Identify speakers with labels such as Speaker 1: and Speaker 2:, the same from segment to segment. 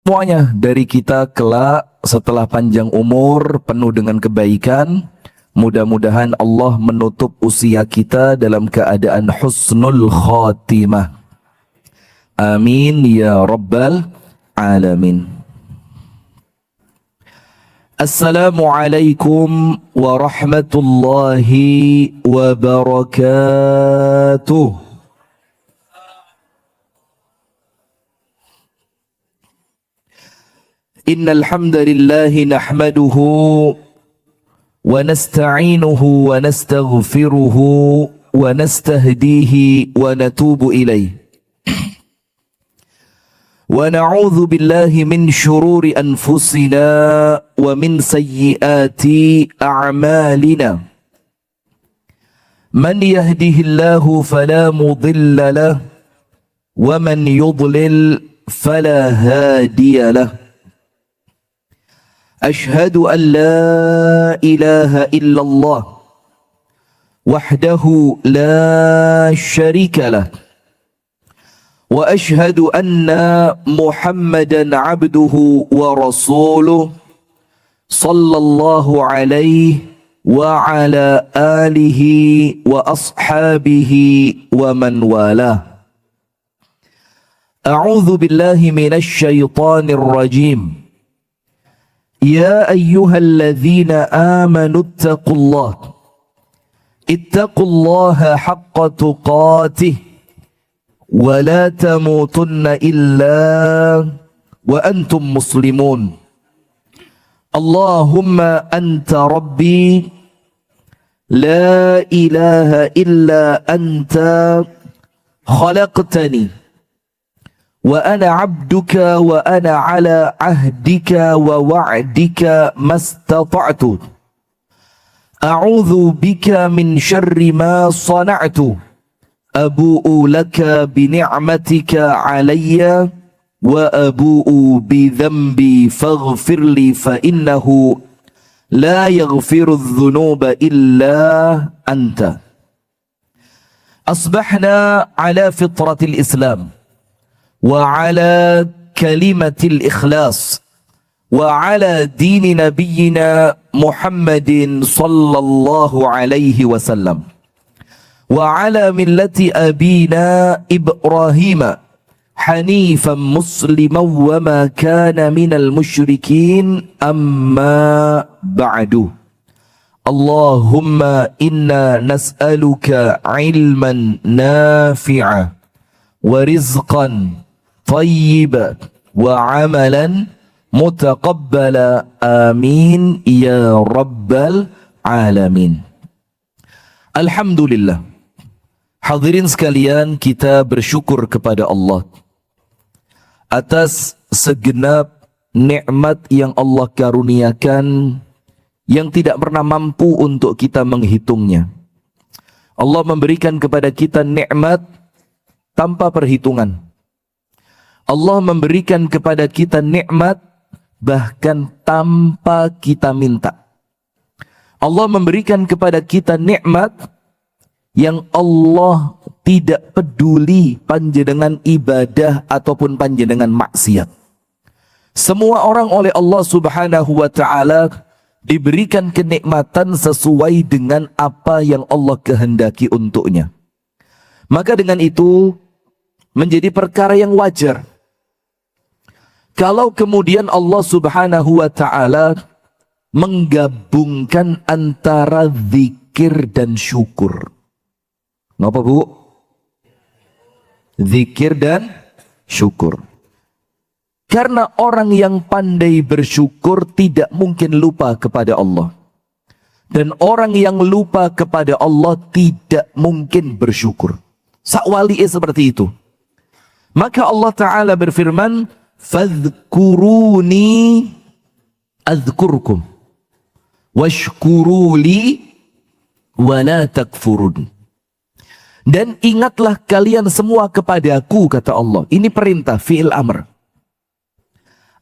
Speaker 1: Semuanya dari kita kelak setelah panjang umur penuh dengan kebaikan, mudah-mudahan Allah menutup usia kita dalam keadaan husnul khatimah. Amin ya rabbal alamin. Assalamualaikum warahmatullahi wabarakatuh. Innal hamdalillah nahmaduhu wa nasta'inuhu wa nastaghfiruhu wa nastahdihi wa natubu ilayh. Wa na'udzu billahi min shururi anfusina wa min sayyiati a'malina. Man yahdihillahu fala mudilla lahu wa man yudlil fala hadiya lahu. أشهد أن لا إله إلا الله وحده لا شريك له وأشهد أن محمدا عبده ورسوله صلى الله عليه وعلى آله وأصحابه ومن والاه. أعوذ بالله من الشيطان الرجيم. يا أيها الذين آمنوا اتقوا الله حق تقاته ولا تموتن إلا وأنتم مسلمون. اللهم أنت ربي لا إله إلا أنت خلقتني وأنا عبدك وأنا على عهدك ووعدك ما استطعت. أعوذ بك من شر ما صنعت. أبوء لك بنعمتك علي وأبوء بذنبي فاغفر لي فإنه لا يغفر الذنوب إلا أنت. أصبحنا على فطرة الإسلام وعلى كلمة الإخلاص وعلى دين نبينا محمد صلى الله عليه وسلم وعلى ملة أبينا إبراهيم حنيفا مسلما وما كان من المشركين. أما بعد، اللهم إنا نسألك علما نافعا ورزقا طيبا وعملا متقبلا. آمين يا رب العالمين. Alhamdulillah. Hadirin sekalian, kita bersyukur kepada Allah atas segenap nikmat yang Allah karuniakan yang tidak pernah mampu untuk kita menghitungnya. Allah memberikan kepada kita nikmat tanpa perhitungan. Allah memberikan kepada kita nikmat bahkan tanpa kita minta. Allah memberikan kepada kita nikmat yang Allah tidak peduli panjenengan ibadah ataupun panjenengan maksiat. Semua orang oleh Allah Subhanahu wa taala diberikan kenikmatan sesuai dengan apa yang Allah kehendaki untuknya. Maka dengan itu menjadi perkara yang wajar kalau kemudian Allah Subhanahu wa taala menggabungkan antara zikir dan syukur. Ngapa, Bu? Zikir dan syukur. Karena orang yang pandai bersyukur tidak mungkin lupa kepada Allah. Dan orang yang lupa kepada Allah tidak mungkin bersyukur. Sakwali seperti itu. Maka Allah Ta'ala berfirman, fadhkuruni azkurkum washkuruli wala takfurun. Dan ingatlah kalian semua kepadaku, kata Allah. Ini perintah, fi'il amr.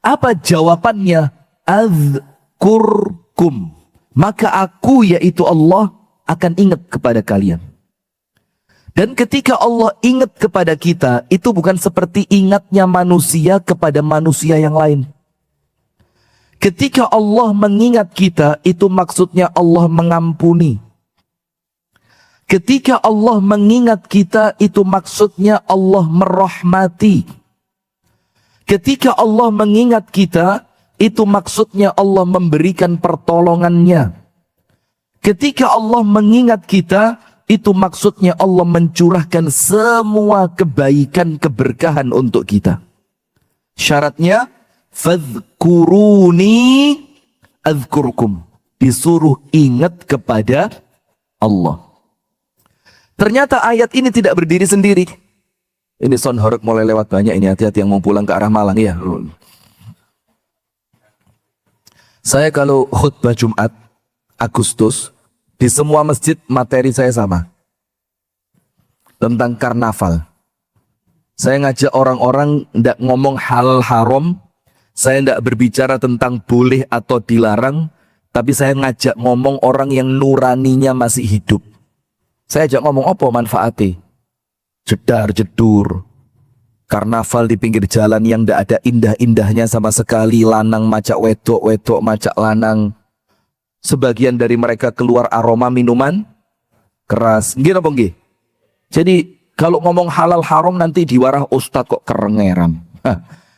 Speaker 1: Apa jawabannya? Azkurkum. Maka aku, yaitu Allah, akan ingat kepada kalian. Dan ketika Allah ingat kepada kita, itu bukan seperti ingatnya manusia kepada manusia yang lain. Ketika Allah mengingat kita, itu maksudnya Allah mengampuni. Ketika Allah mengingat kita, itu maksudnya Allah merahmati. Ketika Allah mengingat kita, itu maksudnya Allah memberikan pertolongannya. Ketika Allah mengingat kita, itu maksudnya Allah mencurahkan semua kebaikan, keberkahan untuk kita. Syaratnya, fadhkuruni adzkurkum. Disuruh ingat kepada Allah. Ternyata ayat ini tidak berdiri sendiri. Ini sound horeg mulai lewat banyak ini, hati-hati yang mau pulang ke arah Malang ya. Saya kalau khutbah Jumat Agustus, di semua masjid materi saya sama. Tentang karnaval. Saya ngajak orang-orang tidak ngomong halal haram. Saya tidak berbicara tentang boleh atau dilarang. Tapi saya ngajak ngomong orang yang nuraninya masih hidup. Saya ajak ngomong apa manfaatnya? Jedar jedur. Karnaval di pinggir jalan yang tidak ada indah-indahnya sama sekali. Lanang macak wedok, wedok macak lanang. Sebagian dari mereka keluar aroma minuman keras. Nggih napa nggih? Jadi kalau ngomong halal haram nanti diwarah ustad kok kerengeran.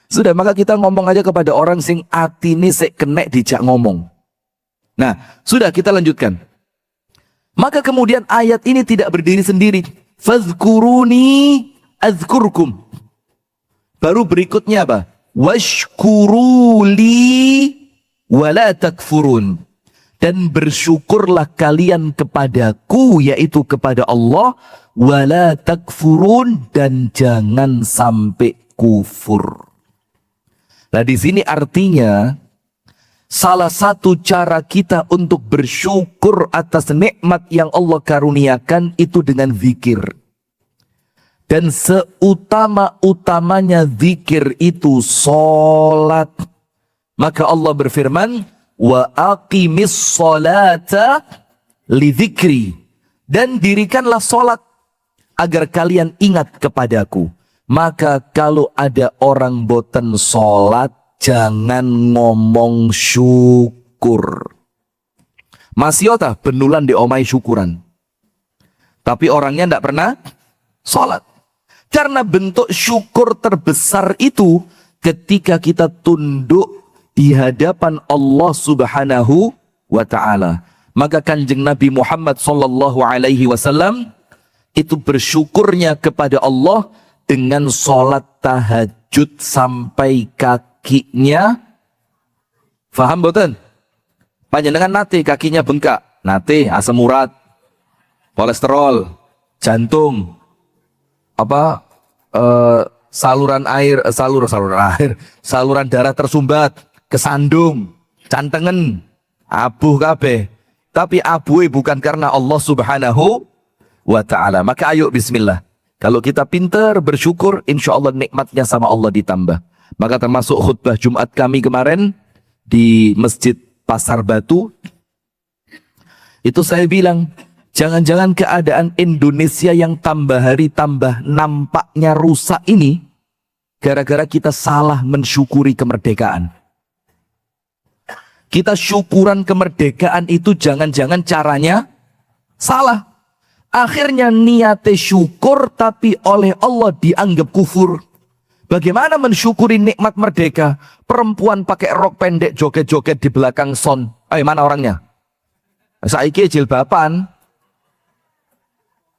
Speaker 1: Sudah, maka kita ngomong aja kepada orang sing atine sik kenek dijak ngomong. Nah, sudah kita lanjutkan. Maka kemudian ayat ini tidak berdiri sendiri. Fadhkuruni adzkurkum. Baru berikutnya apa? Washkuruli wala takfurun. Dan bersyukurlah kalian kepadaku, yaitu kepada Allah, wala takfurun, dan jangan sampai kufur. Nah, di sini artinya salah satu cara kita untuk bersyukur atas nikmat yang Allah karuniakan itu dengan zikir. Dan seutama-utamanya zikir itu salat. Maka Allah berfirman, wa aqimis sholata li dzikri, dan dirikanlah solat agar kalian ingat kepadaku. Maka kalau ada orang boten solat, jangan ngomong syukur. Masyota benulan di omai syukuran, tapi orangnya tidak pernah solat. Karena bentuk syukur terbesar itu ketika kita tunduk di hadapan Allah Subhanahu wa ta'ala. Maka Kanjeng Nabi Muhammad sallallahu alaihi wasallam itu bersyukurnya kepada Allah dengan sholat tahajud sampai kakinya. Faham boten? Panjenengan nate kakinya bengkak, nate asam urat, kolesterol, jantung, saluran darah tersumbat, kesandung, cantengen, abuh kabeh. Tapi abuh bukan karena Allah Subhanahu wa ta'ala. Maka ayo bismillah. Kalau kita pintar bersyukur, insya Allah nikmatnya sama Allah ditambah. Maka termasuk khutbah Jumat kami kemarin di Masjid Pasar Batu, itu saya bilang, jangan-jangan keadaan Indonesia yang tambah hari tambah nampaknya rusak ini gara-gara kita salah mensyukuri kemerdekaan. Kita syukuran kemerdekaan itu jangan-jangan caranya salah. Akhirnya niatnya syukur tapi oleh Allah dianggap kufur. Bagaimana mensyukuri nikmat merdeka? Perempuan pakai rok pendek joget-joget di belakang son. Mana orangnya? Saiki jilbaban.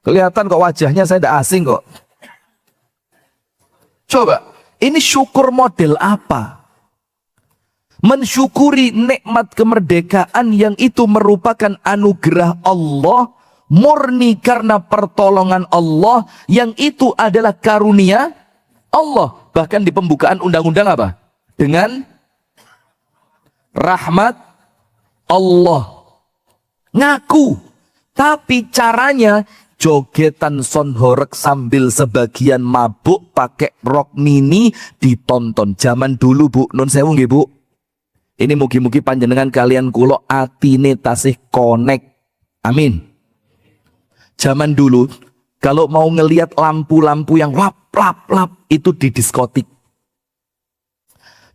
Speaker 1: Kelihatan kok wajahnya, saya tidak asing kok. Coba, ini syukur model apa? Mensyukuri nikmat kemerdekaan yang itu merupakan anugerah Allah, murni karena pertolongan Allah, yang itu adalah karunia Allah. Bahkan di pembukaan undang-undang apa? Dengan rahmat Allah. Ngaku. Tapi caranya jogetan sonhorek sambil sebagian mabuk pakai rok mini ditonton. Zaman dulu Bu, nun sewu nggih Bu. Ini mugi-mugi panjenengan kalian kulo atine tasih connect. Amin. Zaman dulu Kalau mau ngelihat lampu-lampu yang lap-lap-lap, itu di diskotik.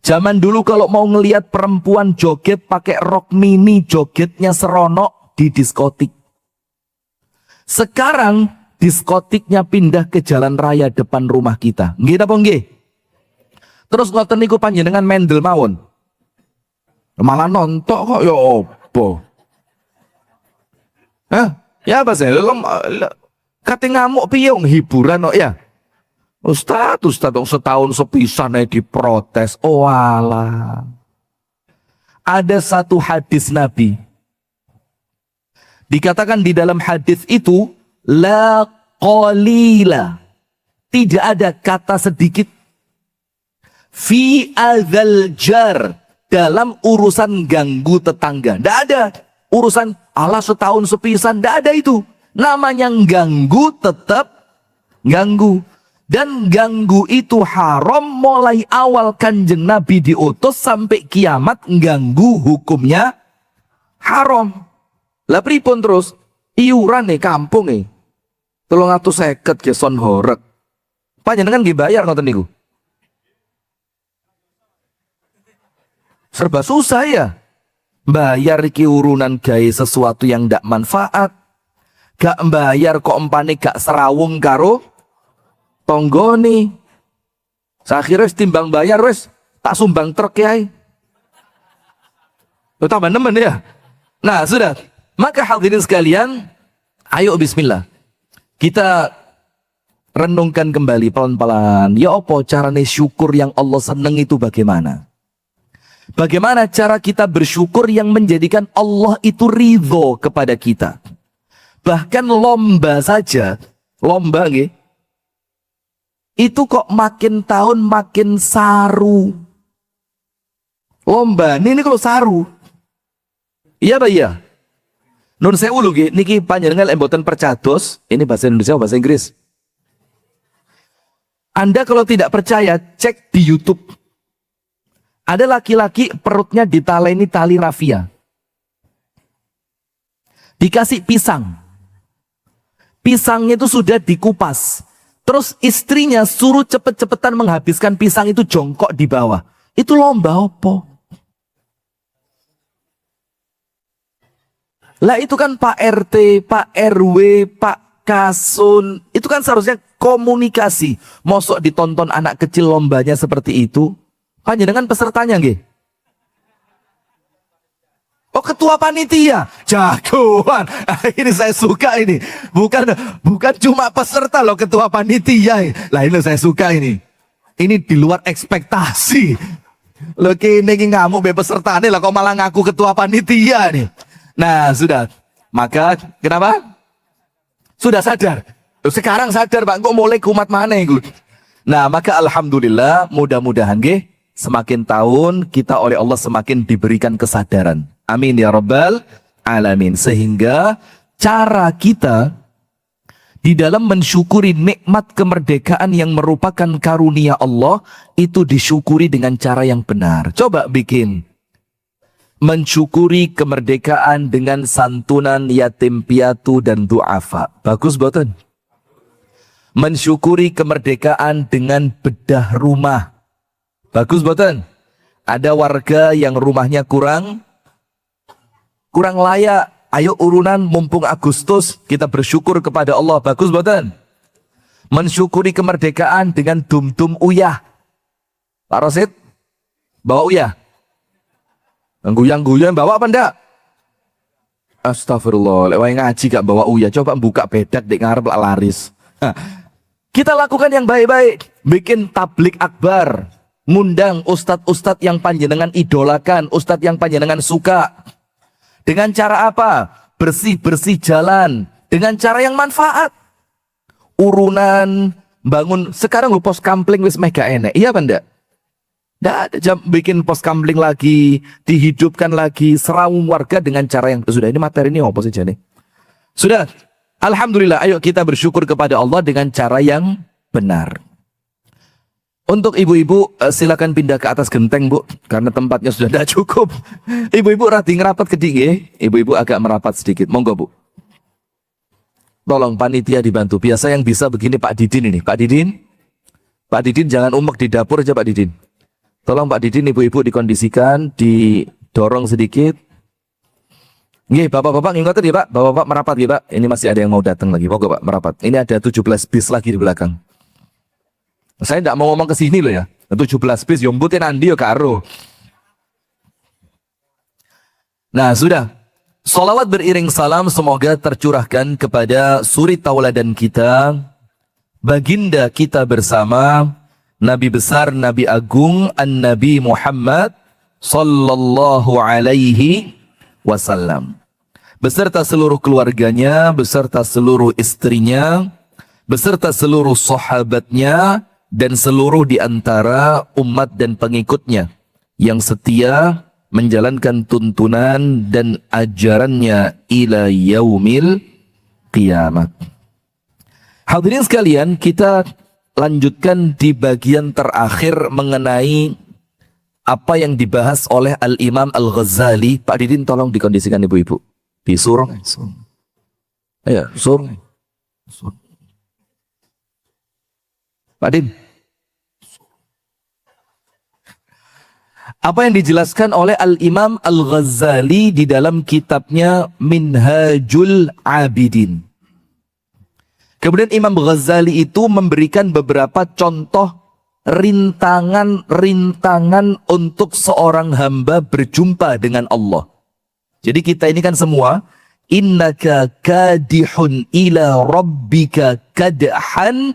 Speaker 1: Zaman dulu kalau mau ngelihat perempuan joget pakai rok mini, jogetnya seronok, di diskotik. Sekarang diskotiknya pindah ke jalan raya depan rumah kita. Nggih napa nggih? Terus ngoten niku panjenengan mendel mawon. Malah nontok kok ya opo? Hah? Ya apa sih? Kate ngamuk piye wong hiburan kok ya? Ustaz setahun sepisan ae diprotes. Oh alah. Ada satu hadis Nabi. Dikatakan di dalam hadis itu la qalila. Tidak ada kata sedikit fi adzal jar dalam urusan ganggu tetangga. Tidak ada urusan Allah setahun sepisan. Tidak ada itu. Namanya ganggu tetap ganggu. Dan ganggu itu haram mulai awal Kanjeng Nabi diutus sampai kiamat, ganggu hukumnya haram. Lah pripun terus? Iuran nih kampung nih. 350 ke son horek. Panjenengan nggih bayar ngoten niku. Serba susah ya. Bayar iki urunan gawe sesuatu yang ndak manfaat. Gak bayar kok empane gak serawung karo tonggone. Sakhire timbang bayar wis tak sumbang truk ya. Lo tambah nemen ya. Nah, sudah. Maka hadirin sekalian, ayo bismillah. Kita renungkan kembali pelan-pelan. Ya apa carane syukur yang Allah seneng itu bagaimana? Bagaimana cara kita bersyukur yang menjadikan Allah itu ridho kepada kita? Bahkan lomba saja, lomba nggih. Itu kok makin tahun makin saru. Lomba, ini kalau saru. Iya Pak iya. Nun sewu lho nggih, niki panjenengan mboten percados, ini bahasa Indonesia bahasa Inggris. Anda kalau tidak percaya, cek di YouTube. Ada laki-laki perutnya ditaleni tali rafia. Dikasih pisang. Pisangnya itu sudah dikupas. Terus istrinya suruh cepet-cepetan menghabiskan pisang itu jongkok di bawah. Itu lomba apa? Lah itu kan Pak RT, Pak RW, Pak Kasun. Itu kan seharusnya komunikasi. Mosok ditonton anak kecil lombanya seperti itu. Panjenengan pesertanya nggih? Oh ketua panitia, jagoan. Ini saya suka ini. Bukan cuma peserta loh ketua panitia. Lah ini saya suka ini. Ini di luar ekspektasi. Loh kini ngamuk be peserta nih lah kok malah ngaku ketua panitia nih. Nah sudah. Maka kenapa? Sudah sadar. Sekarang sadar Pak, kok mulai kumat mana itu. Nah maka alhamdulillah mudah-mudahan nggih semakin tahun kita oleh Allah semakin diberikan kesadaran. Amin ya rabbal alamin. Sehingga cara kita di dalam mensyukuri nikmat kemerdekaan yang merupakan karunia Allah itu disyukuri dengan cara yang benar. Coba bikin mensyukuri kemerdekaan dengan santunan yatim piatu dan duafa. Bagus boten? Mensyukuri kemerdekaan dengan bedah rumah. Bagus boten? Ada warga yang rumahnya kurang layak. Ayo urunan mumpung Agustus kita bersyukur kepada Allah. Bagus boten? Mensyukuri kemerdekaan dengan dum-dum uyah. Pak Rosid, bawa uyah. Guyang-guyang bawa apa ndak? Astagfirullah, lewat ngaji gak bawa uyah. Coba buka bedak di ngarep laris. Kita lakukan yang baik-baik. Bikin tablik akbar. Ngundang ustadz-ustadz yang panjenengan idolakan. Ustadz yang panjenengan suka. Dengan cara apa? Bersih-bersih jalan. Dengan cara yang manfaat. Urunan, bangun. Sekarang lu pos kampling wis mega enek. Iya apa ndak? Nggak ada jam bikin pos kampling lagi. Dihidupkan lagi. Serawung warga dengan cara yang... Sudah ini materi ini apa sih nih? Sudah. Alhamdulillah. Ayo kita bersyukur kepada Allah dengan cara yang benar. Untuk ibu-ibu silakan pindah ke atas genteng Bu, karena tempatnya sudah tidak cukup. Ibu-ibu rati ngerapat ke dingin, ibu-ibu agak merapat sedikit. Monggo Bu. Tolong panitia dibantu. Biasa yang bisa begini Pak Didin ini. Pak Didin. Pak Didin jangan umek di dapur aja Pak Didin. Tolong Pak Didin ibu-ibu dikondisikan, didorong sedikit. Nggih, bapak-bapak ngingkatin ya Pak. Bapak-bapak merapat ya Pak. Ini masih ada yang mau datang lagi. Monggo Pak merapat. Ini ada 17 bis lagi di belakang. Saya tidak mau ngomong ke sini loh ya. 17 bis yombutin andi yo karo. Nah, sudah. Salawat beriring salam semoga tercurahkan kepada suri tauladan kita, baginda kita bersama, Nabi besar, Nabi agung, An-Nabi Muhammad sallallahu alaihi wasallam. Beserta seluruh keluarganya, beserta seluruh istrinya, beserta seluruh sahabatnya, dan seluruh di antara umat dan pengikutnya yang setia menjalankan tuntunan dan ajarannya ila yaumil kiamat. Hadirin sekalian, kita lanjutkan di bagian terakhir mengenai apa yang dibahas oleh Al-Imam Al-Ghazali. Pak Didin tolong dikondisikan ibu-ibu. Disuruh. Ayo, suruh. Pak Din. Apa yang dijelaskan oleh Al-Imam Al-Ghazali di dalam kitabnya Minhajul Abidin. Kemudian Imam Ghazali itu memberikan beberapa contoh rintangan-rintangan untuk seorang hamba berjumpa dengan Allah. Jadi kita ini kan semua, innaka kadihun ila rabbika kadhan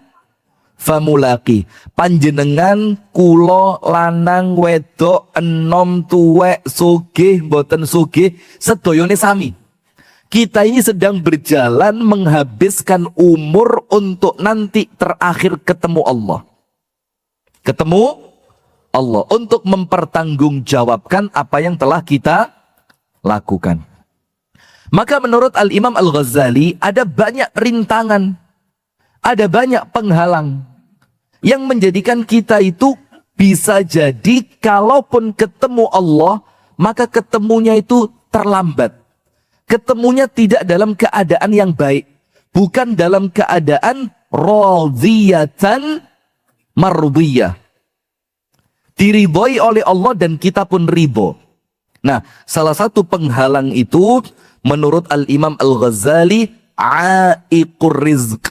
Speaker 1: famulaki. Panjenengan kulo lanang wedok enom tuwek sugih boten sugih sedoyone sami. Kita ini sedang berjalan menghabiskan umur untuk nanti terakhir ketemu Allah. Ketemu Allah untuk mempertanggungjawabkan apa yang telah kita lakukan. Maka menurut Al-Imam Al-Ghazali ada banyak rintangan, ada banyak penghalang yang menjadikan kita itu bisa jadi kalaupun ketemu Allah, maka ketemunya itu terlambat. Ketemunya tidak dalam keadaan yang baik. Bukan dalam keadaan radhiyatan mardiyah. Diridhoi oleh Allah dan kita pun ridho. Nah, salah satu penghalang itu menurut Al-Imam Al-Ghazali aiqur rizq,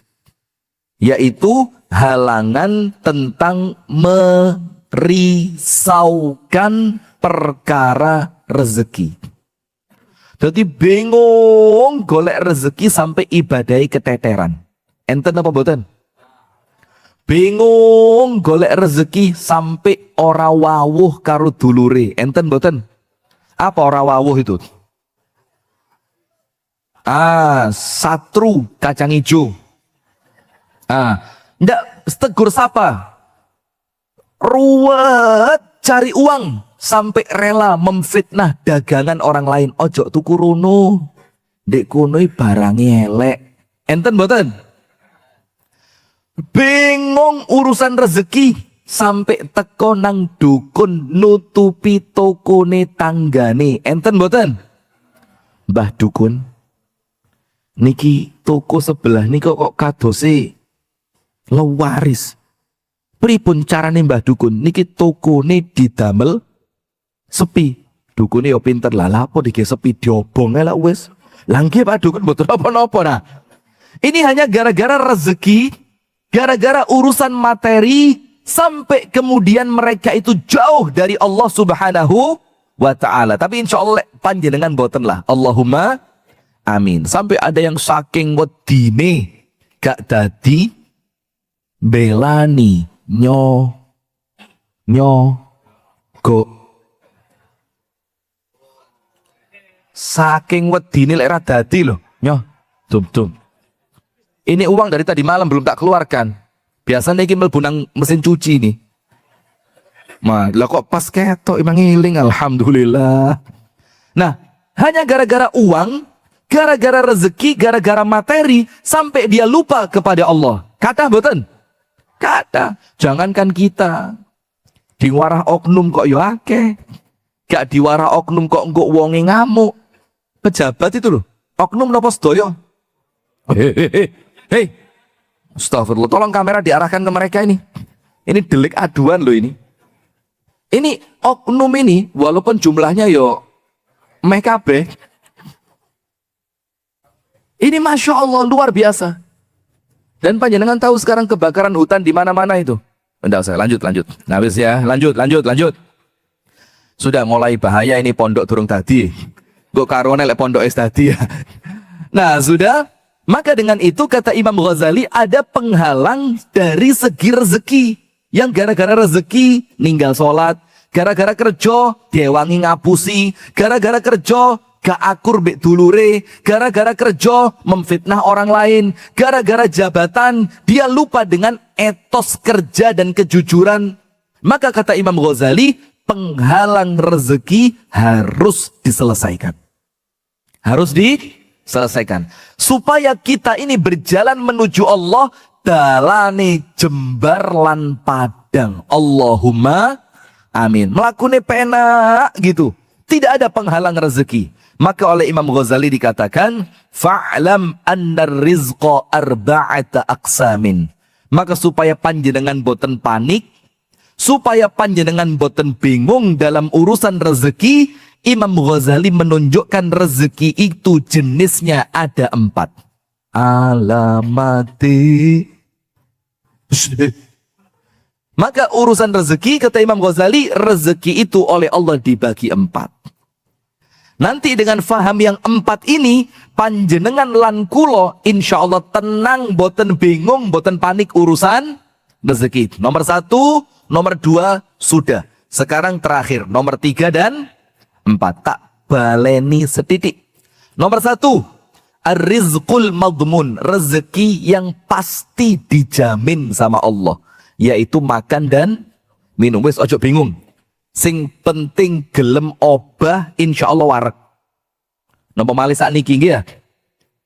Speaker 1: yaitu halangan tentang merisaukan perkara rezeki. Jadi bingung golek rezeki sampai ibadai keteteran. Enten apa boten? Bingung golek rezeki sampai ora wawuh karo dulure. Enten boten? Apa ora wawuh itu? Satru kacang hijau. Ndak tegur sapa. Ruwet cari uang sampai rela memfitnah dagangan orang lain. Ojo tuku rono. Dek kono barang elek. Enten mboten? Bingung urusan rezeki sampai teko nang dukun nutupi tokone tanggane. Enten mboten? Mbah dukun, niki toko sebelah niki kok kadose lewaris. Pripun carane Mbah Dukun? Niki tokone didamel sepi. Dukune yo pinter lah, apa dike sepi diobong ae lah wis. Lah nggih Pak Dukun mboten apa-apa nah. Ini hanya gara-gara rezeki, gara-gara urusan materi sampai kemudian mereka itu jauh dari Allah Subhanahu wa taala. Tapi insyaallah panjenengan mboten lah. Allahumma amin. Sampai ada yang saking wedine gak dadi belani go saking wedine lek ra dadi lho tum. Ini uang dari tadi malam belum tak keluarkan. Biasanya iki mlebu nang mesin cuci nih. Lah kok pas ketok emang ngiling, alhamdulillah. Nah, hanya gara-gara uang, gara-gara rezeki, gara-gara materi sampai dia lupa kepada Allah. Kata mboten? Kata, jangankan kita diwarah oknum kok yo akeh. Gak diwarah oknum kok engko wonge ngamuk. Pejabat itu loh, oknum napa sedaya? Hei, astagfirullah, tolong kamera diarahkan ke mereka ini. Ini delik aduan loh ini. Ini oknum ini, walaupun jumlahnya yo meh kabeh. Ini Masya Allah luar biasa. Dan panjenengan tahu sekarang kebakaran hutan di mana-mana itu. Enggak usah, lanjut. Nah, habis ya, lanjut. Sudah mulai bahaya ini pondok durung tadi. Kok karuan elek pondok es tadi ya. Nah, sudah. Maka dengan itu kata Imam Ghazali ada penghalang dari segi rezeki. Yang gara-gara rezeki ninggal sholat, gara-gara kerja dewangi ngapusi, gara-gara kerja gak akur bek dulure, gara-gara kerja memfitnah orang lain, gara-gara jabatan dia lupa dengan etos kerja dan kejujuran. Maka kata Imam Ghazali, penghalang rezeki harus diselesaikan. Harus diselesaikan. Supaya kita ini berjalan menuju Allah dalane jembar lan padang. Allahumma amin. Melakune penak gitu. Tidak ada penghalang rezeki. Maka oleh Imam Ghazali dikatakan, fa'lam annar rizqa arba'ata aqsamin. Maka supaya panjenengan boten panik, supaya panjenengan boten bingung dalam urusan rezeki, Imam Ghazali menunjukkan rezeki itu jenisnya ada 4. Alamati. Maka urusan rezeki kata Imam Ghazali, rezeki itu oleh Allah dibagi 4. Nanti dengan faham yang 4 ini, panjenengan lan kulo insya Allah tenang, boten bingung, boten panik urusan rezeki. Nomor 1, nomor 2 sudah. Sekarang terakhir nomor 3 dan 4. Tak baleni setitik. Nomor 1, ar-rizqul madmun, rezeki yang pasti dijamin sama Allah, yaitu makan dan minum. Wis ojo bingung. Sing penting gelem obah insya Allah warak. Napa malih sakniki nggih ya?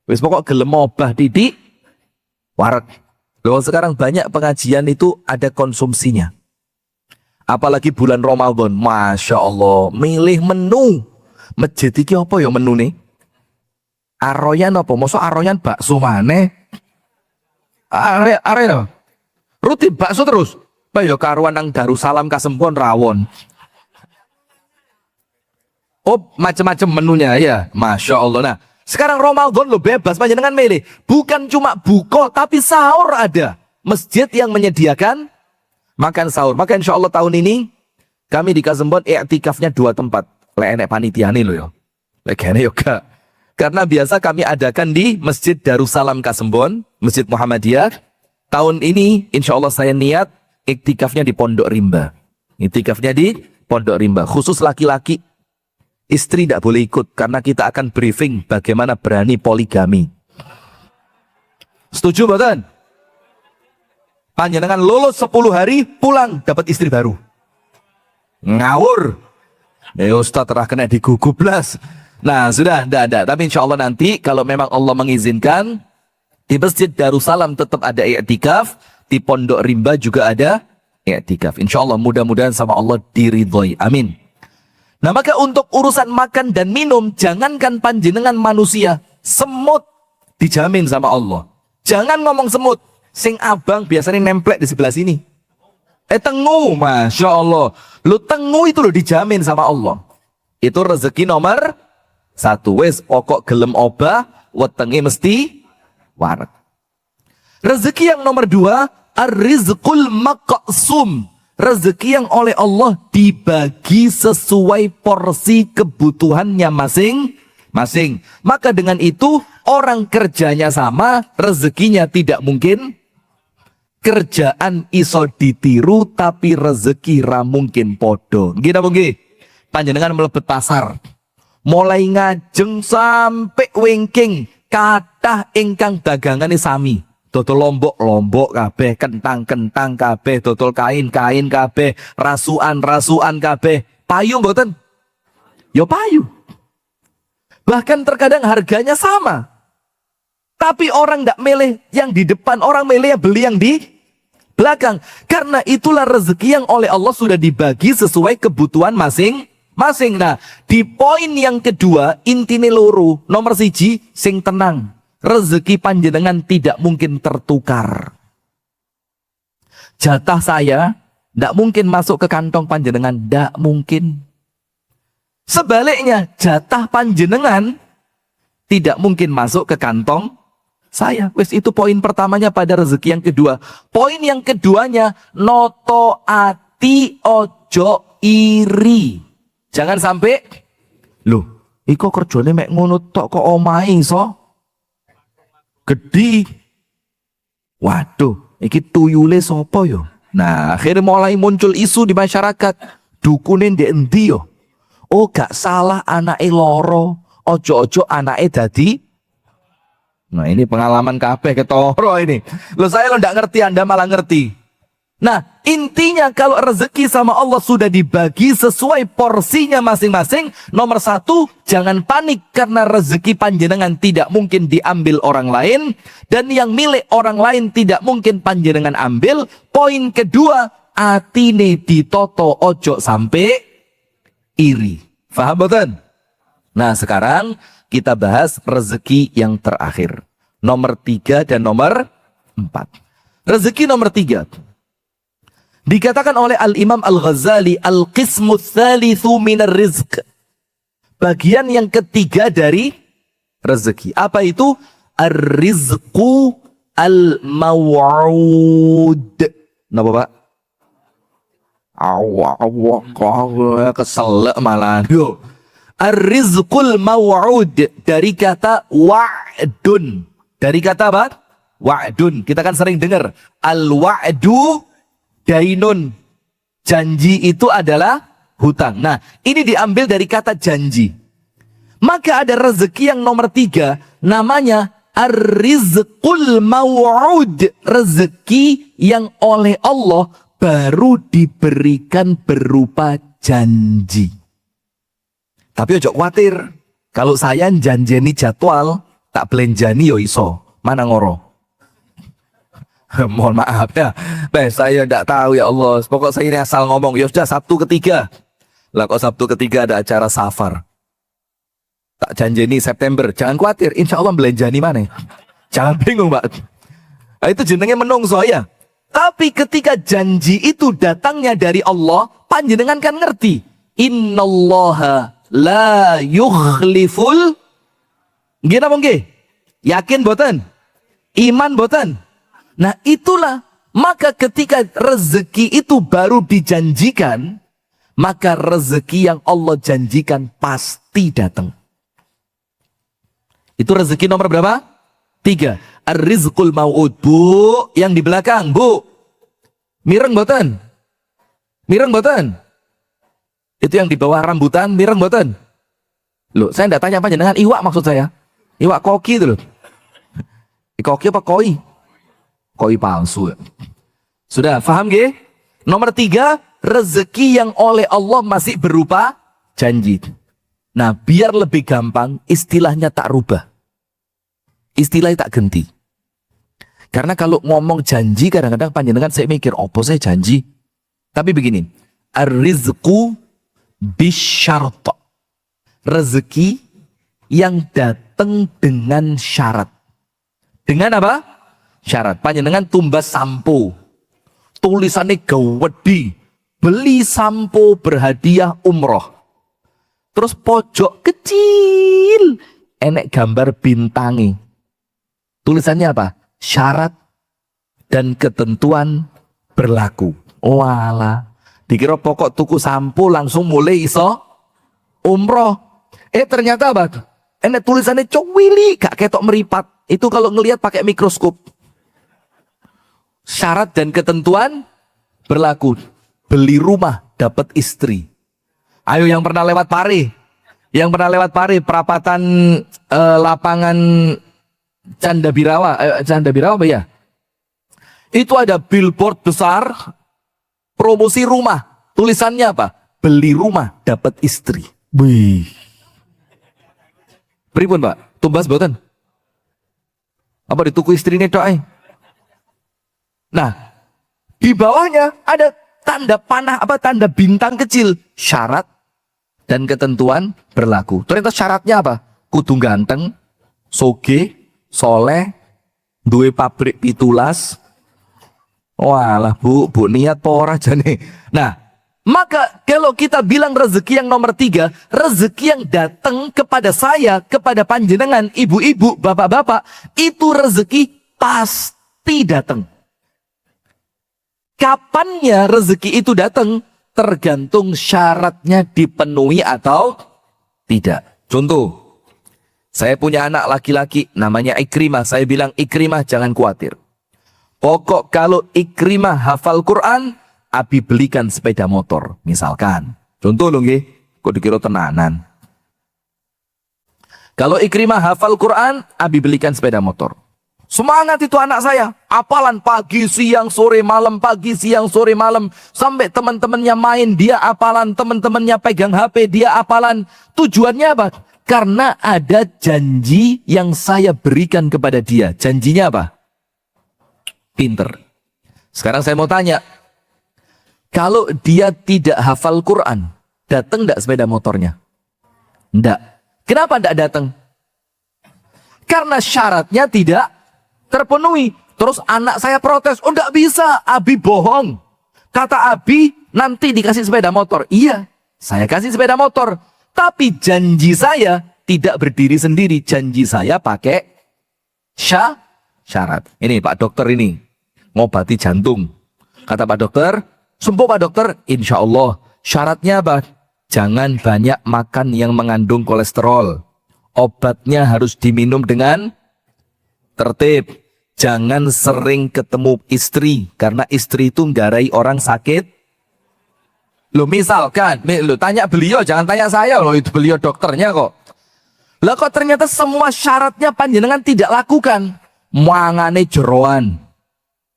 Speaker 1: Wis pokok gelem obah titik warak. Loh sekarang banyak pengajian itu ada konsumsinya. Apalagi bulan Ramadan, Masya Allah, milih menu. Masjid iki apa ya menu nih? Aroyan apa? Masa aroyan bakso maneh? Are rutin bakso terus. Bayo karuan nang Darussalam Kasempon rawon. Oh, macam-macam menunya ya. Masya Allah. Nah, sekarang Ramadan lo bebas panjenengan milih. Bukan cuma buko tapi sahur ada. Masjid yang menyediakan makan sahur. Maka insya Allah tahun ini kami di Kasempon i'tikafnya 2 tempat. Lek enek panitiane lo yo. Lek kene yo gak. Karena biasa kami adakan di Masjid Darussalam Kasempon, Masjid Muhammadiyah. Tahun ini insya Allah saya niat iktikafnya di Pondok Rimba. Iktikafnya di Pondok Rimba. Khusus laki-laki. Istri tidak boleh ikut karena kita akan briefing bagaimana berani poligami. Setuju bukan? Panjenengan lulus 10 hari pulang dapat istri baru. Ngawur. Ustaz terah kena digugublas. Nah sudah, tidak. Tapi insya Allah nanti kalau memang Allah mengizinkan, di Masjid Darussalam tetap ada i'tikaf, di Pondok Rimba juga ada i'tikaf. Insya Allah mudah-mudahan sama Allah diridhoi. Amin. Nah maka untuk urusan makan dan minum, jangankan panjenengan manusia, semut dijamin sama Allah. Jangan ngomong semut, sing abang biasanya nemplek di sebelah sini. Tengu, Masya Allah. Lu tengu itu lo dijamin sama Allah. Itu rezeki nomor 1. Wes pokok gelem obah, wetenge mesti warak. Rezeki yang nomor 2, ar-rizqul maqsum. Rezeki yang oleh Allah dibagi sesuai porsi kebutuhannya masing-masing. Maka dengan itu orang kerjanya sama, rezekinya tidak mungkin. Kerjaan iso ditiru tapi rezeki ra mungkin podo. Nggih napa nggih? Panjenengan mlebet pasar. Mulai ngajeng sampai wingking, kathah ingkang dagangane sami. Dodol lombok kabeh, kentang kabeh, dodol kain kabeh, rasuan kabeh. Payu mboten? Ya payu. Bahkan terkadang harganya sama. Tapi orang nggak milih yang di depan, orang milih beli yang di belakang. Karena itulah rezeki yang oleh Allah sudah dibagi sesuai kebutuhan masing-masing. Nah, di poin yang kedua, intine loro. Nomor 1, sing tenang. rezeki panjenengan tidak mungkin tertukar. Jatah saya tidak mungkin masuk ke kantong panjenengan, tidak mungkin. Sebaliknya, jatah panjenengan tidak mungkin masuk ke kantong saya. Wes, itu poin pertamanya pada rezeki. Yang kedua, poin yang keduanya, noto ati ojo iri. Jangan sampai, loh, iko kerjane mek ngono tok kok omahe iso gede. Waduh, iki tuyule sapa yo? Nah, akhirnya mulai muncul isu di masyarakat. Dukune ndek endi yo? Oh, gak salah anake loro, ojo-ojo anake dadi. Nah, ini pengalaman kabeh ketoro ini. Loh, saya lo ndak ngerti, Anda malah ngerti. Nah, intinya kalau rezeki sama Allah sudah dibagi sesuai porsinya masing-masing. Nomor satu, jangan panik karena rezeki panjenengan tidak mungkin diambil orang lain. Dan yang milik orang lain tidak mungkin panjenengan ambil. Poin kedua, atine ditoto ojo sampai iri. Faham betul? Nah, sekarang kita bahas rezeki yang terakhir. Nomor 3 dan nomor 4. Rezeki nomor 3. Dikatakan oleh Al-Imam Al-Ghazali, Al-Qismu Tsalitsu minar rizq. Bagian yang ketiga dari rezeki. Apa itu? Ar-rizqu al-maw'ud. Napa, Pak? Keselak malah. Ar-rizqul maw'ud dari kata wa'dun. Dari kata apa? Wa'dun. Kita kan sering dengar al-wa'du dainun. Janji itu adalah hutang. Nah, ini diambil dari kata janji. Maka ada rezeki yang nomor 3, namanya ar-rizqul maw'ud. Rezeki yang oleh Allah baru diberikan berupa janji. Tapi ojo khawatir, kalau saya janjeni jadwal, tak belenjani yo iso. Mana ngoro? Mohon maaf ya. Saya tidak tahu ya Allah. Pokok saya ini asal ngomong. Ya sudah, Sabtu ketiga. Lah kok Sabtu ketiga ada acara safar. Tak janjeni September. Jangan khawatir, insya Allah belenjani mana. Jangan bingung, Pak. Nah, itu jenenge menungso ya. Tapi ketika janji itu datangnya dari Allah, panjenengan kan ngerti. Innallaha la yukhliful. Nggih napa nggih? Yakin boten? Iman boten? Nah, itulah. Maka ketika rezeki itu baru dijanjikan, maka rezeki yang Allah janjikan pasti datang. Itu rezeki nomor berapa? 3. Ar-rizqul maw'ud. Bu, yang di belakang, Bu. Mireng boten? Mireng boten? Itu yang di bawah rambutan, mireng boten? Loh, saya enggak tanya apa dengan iwak maksud saya. Iwak koki itu loh. Koki apa koi? Koi palsu ya. Sudah, paham gak? Nomor 3, rezeki yang oleh Allah masih berupa janji. Nah, biar lebih gampang, istilahnya tak rubah. Istilahnya tak ganti. Karena kalau ngomong janji, kadang-kadang panjenengan saya mikir, apa saya janji? Tapi begini, ar-rizqu bisyart. Rezeki yang datang dengan syarat. Dengan apa? Syarat. Panjenengan tumbas sampo. Tulisannya gawedi. Beli sampo berhadiah umroh. Terus pojok kecil. Enek gambar bintangi. Tulisannya apa? Syarat dan ketentuan berlaku. Walah. Dikira pokok tuku sampo langsung mulai iso umroh. Ternyata apa? Enek tulisannya cowili. Gak ketok meripat. Itu kalau ngelihat pakai mikroskop. Syarat dan ketentuan berlaku. Beli rumah, dapat istri. Ayo yang pernah lewat Pare. Yang pernah lewat Pare, perapatan lapangan Canda Birawa apa ya? Itu ada billboard besar promosi rumah. Tulisannya apa? Beli rumah, dapat istri. Wih. Pripun, Pak? Tumbas boten? Apa dituku istrinya doai? Nah, di bawahnya ada tanda panah, tanda bintang kecil. Syarat dan ketentuan berlaku. Ternyata syaratnya apa? Kudu ganteng, soge, soleh, duwe pabrik pitulas. Walah bu niat pora jane. Nah, maka kalau kita bilang rezeki yang nomor 3, rezeki yang datang kepada saya, kepada panjenengan, ibu-ibu, bapak-bapak, itu rezeki pasti datang. Kapannya rezeki itu datang? Tergantung syaratnya dipenuhi atau tidak. Contoh, saya punya anak laki-laki namanya Ikrimah. Saya bilang, Ikrimah jangan khawatir. Pokok kalau Ikrimah hafal Quran, Abi belikan sepeda motor. Misalkan. Contoh loh nggih, kok dikira tenanan. Kalau Ikrimah hafal Quran, Abi belikan sepeda motor. Semangat itu anak saya. Apalan pagi, siang, sore, malam. Pagi, siang, sore, malam. Sampai teman-temannya main, dia apalan. Teman-temannya pegang HP, dia apalan. Tujuannya apa? Karena ada janji yang saya berikan kepada dia. Janjinya apa? Pinter. Sekarang saya mau tanya. Kalau dia tidak hafal Quran, datang enggak sepeda motornya? Enggak. Kenapa enggak datang? Karena syaratnya tidak terpenuhi. Terus anak saya protes, oh enggak bisa, Abi bohong. Kata Abi, nanti dikasih sepeda motor. Iya, saya kasih sepeda motor. Tapi janji saya tidak berdiri sendiri. Janji saya pakai syarat. Ini Pak Dokter ini, ngobati jantung. Kata Pak Dokter, sembuh Pak Dokter, insya Allah. Syaratnya apa? Jangan banyak makan yang mengandung kolesterol. Obatnya harus diminum dengan tertib. Jangan sering ketemu istri, karena istri itu nggarai orang sakit. Lo misalkan, lo tanya beliau, jangan tanya saya loh, itu beliau dokternya kok. Lah kok ternyata semua syaratnya panjenengan tidak lakukan. Mangane jeroan,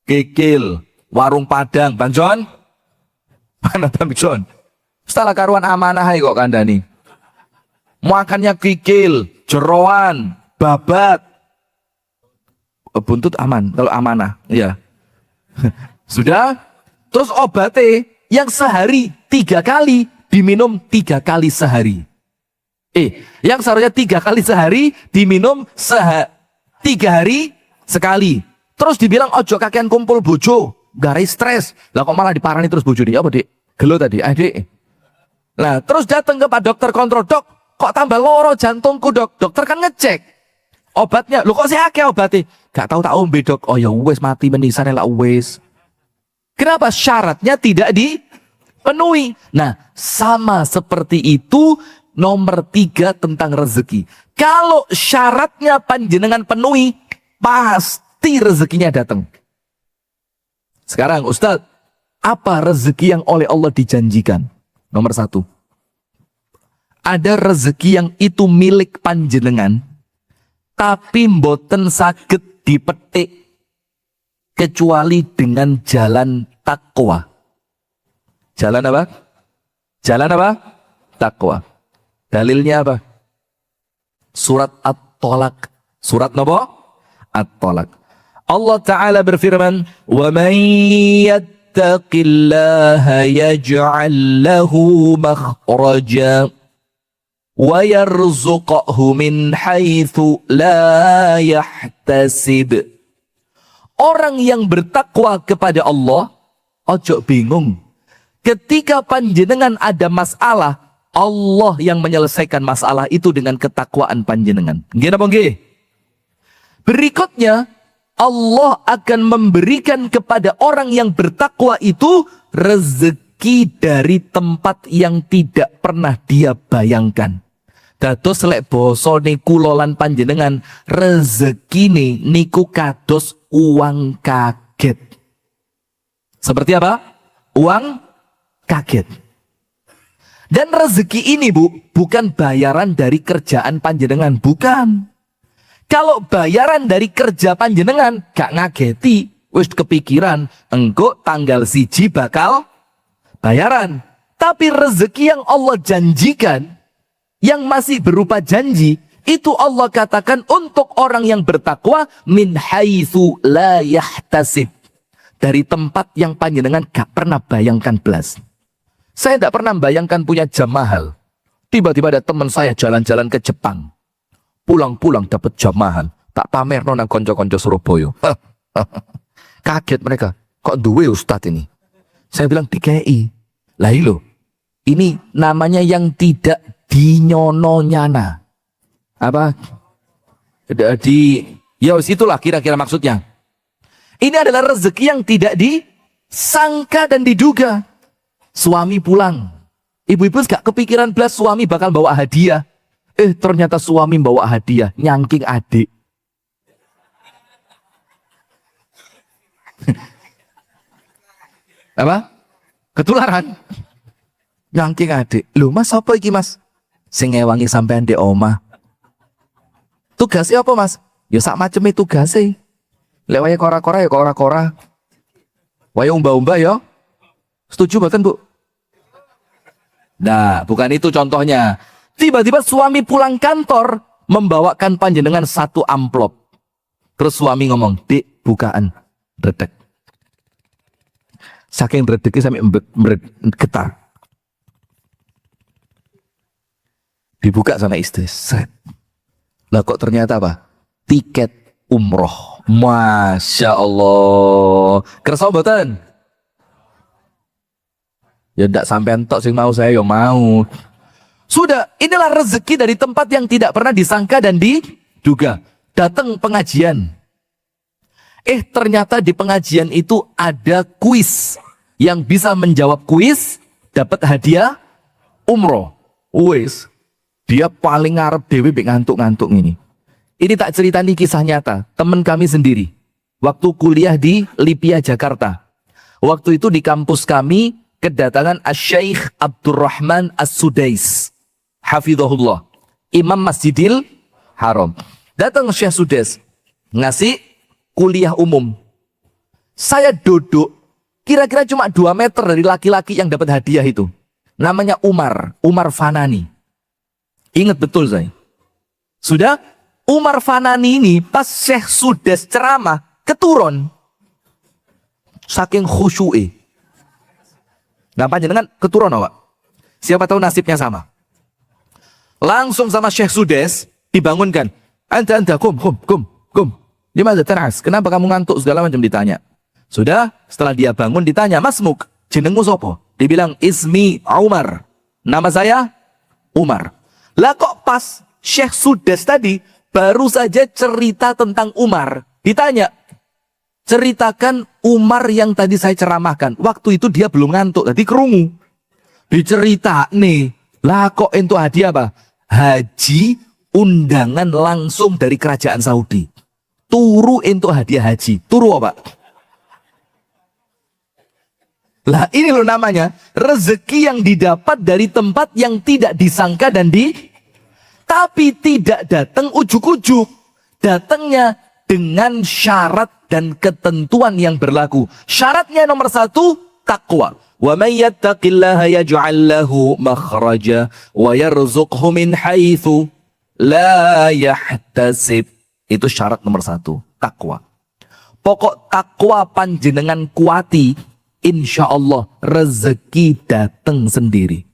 Speaker 1: kikil, warung Padang, Bang John. Mana Bang John? Setelah karuan amanah kok kandani. Makannya kikil, jeroan, babat. Buntut aman, kalau amanah, ya. Sudah, terus obatnya yang sehari 3 kali diminum 3 kali sehari. Yang seharusnya 3 kali sehari diminum 3 hari sekali. Terus dibilang ojo kakean kumpul bojo, garai stres. Lah kok malah diparani terus bojo dia apa Dik? Gelo tadi, Dik. Nah, terus datang ke Pak Dokter kontrol, Dok, kok tambah loro jantungku, Dok? Dokter kan ngecek. Obatnya, lu kok sehat ya obatnya? Gak tahu tak ombe Dok. Oh ya wes mati menisan lah wes. Kenapa? Syaratnya tidak dipenuhi. Nah, sama seperti itu nomor 3 tentang rezeki. Kalau syaratnya panjenengan penuhi, pasti rezekinya datang. Sekarang Ustadz, apa rezeki yang oleh Allah dijanjikan? Nomor 1. Ada rezeki yang itu milik panjenengan, tapi mboten saged dipetik kecuali dengan jalan takwa. Jalan apa? Jalan apa? Takwa. Dalilnya apa? Surat At-Tolak. Surat nopo? At-Tolak. Allah Ta'ala berfirman, "Wa man yattaqillaha yaj'al lahu makhraja wa yarzuqhu min haitsu la yahtasib." Orang yang bertakwa kepada Allah, ojo bingung. Ketika panjenengan ada masalah, Allah yang menyelesaikan masalah itu dengan ketakwaan panjenengan. Nggih napa nggih? Berikutnya, Allah akan memberikan kepada orang yang bertakwa itu rezeki dari tempat yang tidak pernah dia bayangkan. Dados lek basa niku lolan panjenengan, rezekine niku kados uang kaget. Seperti apa? Uang kaget. Dan rezeki ini bukan bayaran dari kerjaan panjenengan, bukan. Kalau bayaran dari kerja panjenengan, gak ngageti, wis kepikiran, engko tanggal 1 bakal bayaran. Tapi rezeki yang Allah janjikan, yang masih berupa janji, itu Allah katakan untuk orang yang bertakwa, min haitsu la yahtasib. Dari tempat yang panjenengan gak pernah bayangkan belas. Saya tidak pernah bayangkan punya jam mahal. Tiba-tiba ada teman saya jalan-jalan ke Jepang. Pulang-pulang dapat jam mahal. Tak pamerno nang konco-konco Surabaya. Kaget mereka. Kok duwe ustadz ini? Saya bilang dikei. Lah lo, ini namanya yang tidak dinyono-nyana. Apa? Ya itulah kira-kira maksudnya. Ini adalah rezeki yang tidak disangka dan diduga. Suami pulang. Ibu-ibu gak kepikiran belas suami bakal bawa hadiah. Ternyata suami bawa hadiah. Nyangking adik. Apa? Ketularan. Nyangking adik. Loh mas apa iki mas? Sing ngewangi sampean di oma. Tugasnya apa mas? Ya sak maceme tugasnya. Lek waya kora-kora ya kora-kora. Waya umba-umba ya. Setuju mboten Bu? Nah, bukan itu contohnya. Tiba-tiba suami pulang kantor membawakan panjenengan satu amplop. Terus suami ngomong, "Dik, bukaan." Redek. Saking redeknya sampai getar. Dibuka sama istri. Set. Lah kok ternyata apa? Tiket umroh. Masya Allah. Kerasa mboten? Ya ndak sampean tok sing mau saya ya mau. Sudah, inilah rezeki dari tempat yang tidak pernah disangka dan diduga. Datang pengajian. Ternyata di pengajian itu ada kuis. Yang bisa menjawab kuis dapat hadiah umroh. Wes, dia paling ngarep dewe ngantuk-ngantuk ini. Ini tak ceritani kisah nyata, teman kami sendiri. Waktu kuliah di Lipia, Jakarta. Waktu itu di kampus kami kedatangan Asy-Syaikh Abdurrahman As-Sudais. Hafizahullah. Imam Masjidil Haram. Datang Syekh Sudais. Ngasih kuliah umum. Saya duduk. Kira-kira cuma 2 meter dari laki-laki yang dapat hadiah itu. Namanya Umar. Umar Fanani. Ingat betul saya. Sudah? Umar Fanani ini pas Syekh Sudais ceramah. Keturun. Saking khusyu'i. Nah panjenengan keturun awak. Siapa tahu nasibnya sama. Langsung sama Syekh Sudais dibangunkan. Anda, kum. Gimana teras? Kenapa kamu ngantuk? Segala macam ditanya. Sudah, setelah dia bangun ditanya, Mas Muk, jenengmu sopo? Dibilang, Ismi Umar. Nama saya Umar. Lah kok pas Syekh Sudais tadi baru saja cerita tentang Umar. Ditanya, ceritakan Umar yang tadi saya ceramahkan. Waktu itu dia belum ngantuk, tadi kerungu. Dicerita nih, lah kok itu hadiah apa? Haji undangan langsung dari kerajaan Saudi. Turu untuk hadiah haji. Turu apa? Lah ini loh namanya rezeki yang didapat dari tempat yang tidak disangka dan tapi tidak datang ujuk-ujuk. Datangnya dengan syarat dan ketentuan yang berlaku. Syaratnya nomor 1, takwa. Wa may yattaqillaha yaj'al lahu makhraja wa yarzuqhu min haitsu la yahtasib. Itu syarat nomor 1, takwa. Pokok takwa panjenengan kuati, insya Allah rezeki datang sendiri.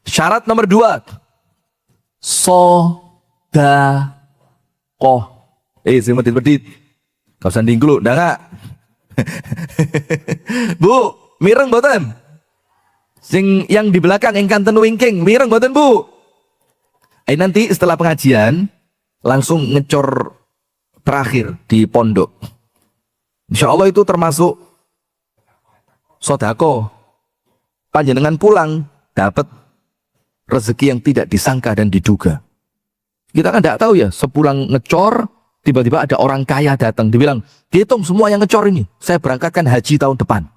Speaker 1: Syarat nomor 2, sodakoh. Sing medit-medit. Kau sanding dulu, ndak? Bu, mireng boten? Sing yang di belakang ingkanten wingking, mireng boten Bu? Nanti setelah pengajian langsung ngecor terakhir di pondok. Insya Allah itu termasuk sodako. Panjenengan pulang dapat rezeki yang tidak disangka dan diduga. Kita kan tidak tahu ya, sepulang ngecor tiba-tiba ada orang kaya datang, dibilang, dihitung semua yang ngecor ini, saya berangkatkan haji tahun depan.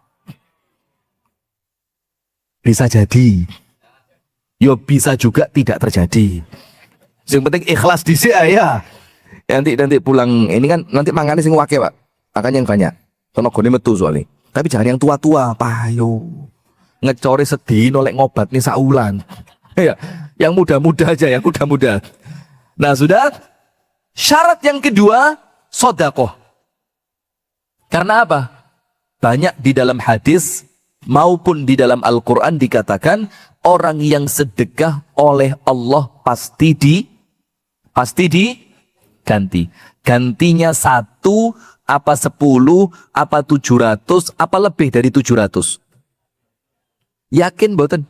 Speaker 1: Bisa jadi. Yo bisa juga tidak terjadi. Yang penting ikhlas di sini ya. Nanti pulang ini kan nanti mangane sing wake, Pak. Akan yang banyak. Tenagane metu soalnya. Tapi jangan yang tua-tua, payo. Ngecore sedino lek ngobat nih saulan. Ya, yang muda-muda aja, yang muda-muda. Nah, sudah. Syarat yang kedua, sodakoh. Karena apa? Banyak di dalam hadis maupun di dalam Al-Quran dikatakan orang yang sedekah oleh Allah pasti Pasti diganti. Gantinya 1, apa 10, apa 700, apa lebih dari 700? Yakin boten?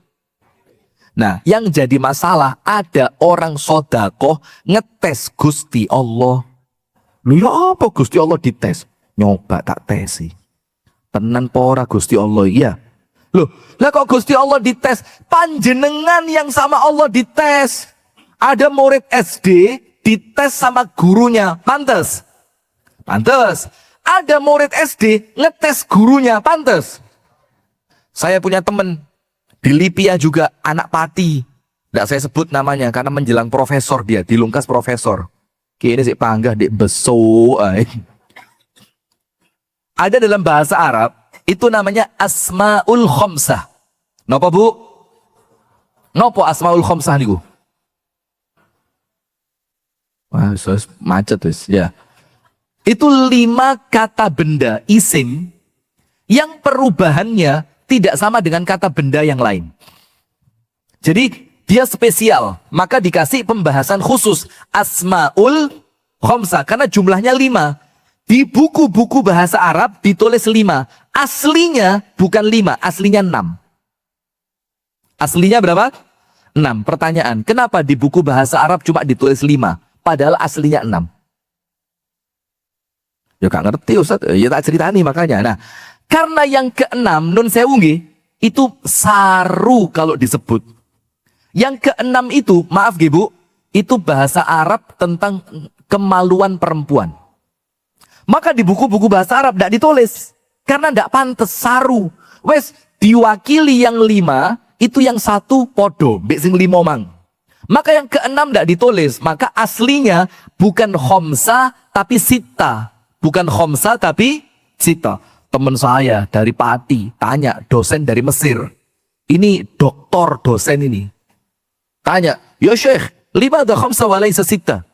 Speaker 1: Nah, yang jadi masalah ada orang sodakoh ngetes Gusti Allah. Ya apa Gusti Allah dites? Nyoba tak tesi. Tenan pora Gusti Allah, iya. Loh, lah kok Gusti Allah dites? Panjenengan yang sama Allah dites. Ada murid SD dites sama gurunya, pantes? Pantes. Ada murid SD ngetes gurunya, pantes? Saya punya teman di Libya juga, anak pati. Tidak saya sebut namanya karena menjelang profesor dia, dilungkas profesor. Kini sih panggah di beso. Ada dalam bahasa Arab, itu namanya Asmaul Khomsah. Napa bu? Napa Asmaul Khomsah niku? Wah, macet wis. Ya. Itu 5 kata benda isim yang perubahannya tidak sama dengan kata benda yang lain. Jadi dia spesial, maka dikasih pembahasan khusus Asmaul Khomsah karena jumlahnya 5. Di buku-buku bahasa Arab ditulis 5. Aslinya bukan 5, aslinya 6. Aslinya berapa? 6. Pertanyaan, kenapa di buku bahasa Arab cuma ditulis 5? Padahal aslinya 6. Ya gak ngerti Ustaz, ya tak ceritani makanya. Nah, karena yang ke-6, nun sewu nggih, itu saru kalau disebut. Yang ke-6 itu, maaf nggih Bu, itu bahasa Arab tentang kemaluan perempuan. Maka di buku-buku bahasa Arab tidak ditulis. Karena tidak pantas saru. Wes, diwakili yang 5, itu yang 1 podo, mbek sing 5 mang. Maka yang ke-6 tidak ditulis. Maka aslinya bukan khomsa tapi sita. Bukan khomsa tapi sita. Teman saya dari Pati tanya, dosen dari Mesir. Ini doktor dosen ini. Tanya, ya Syekh, 5 ada khamsa wa laisa sita.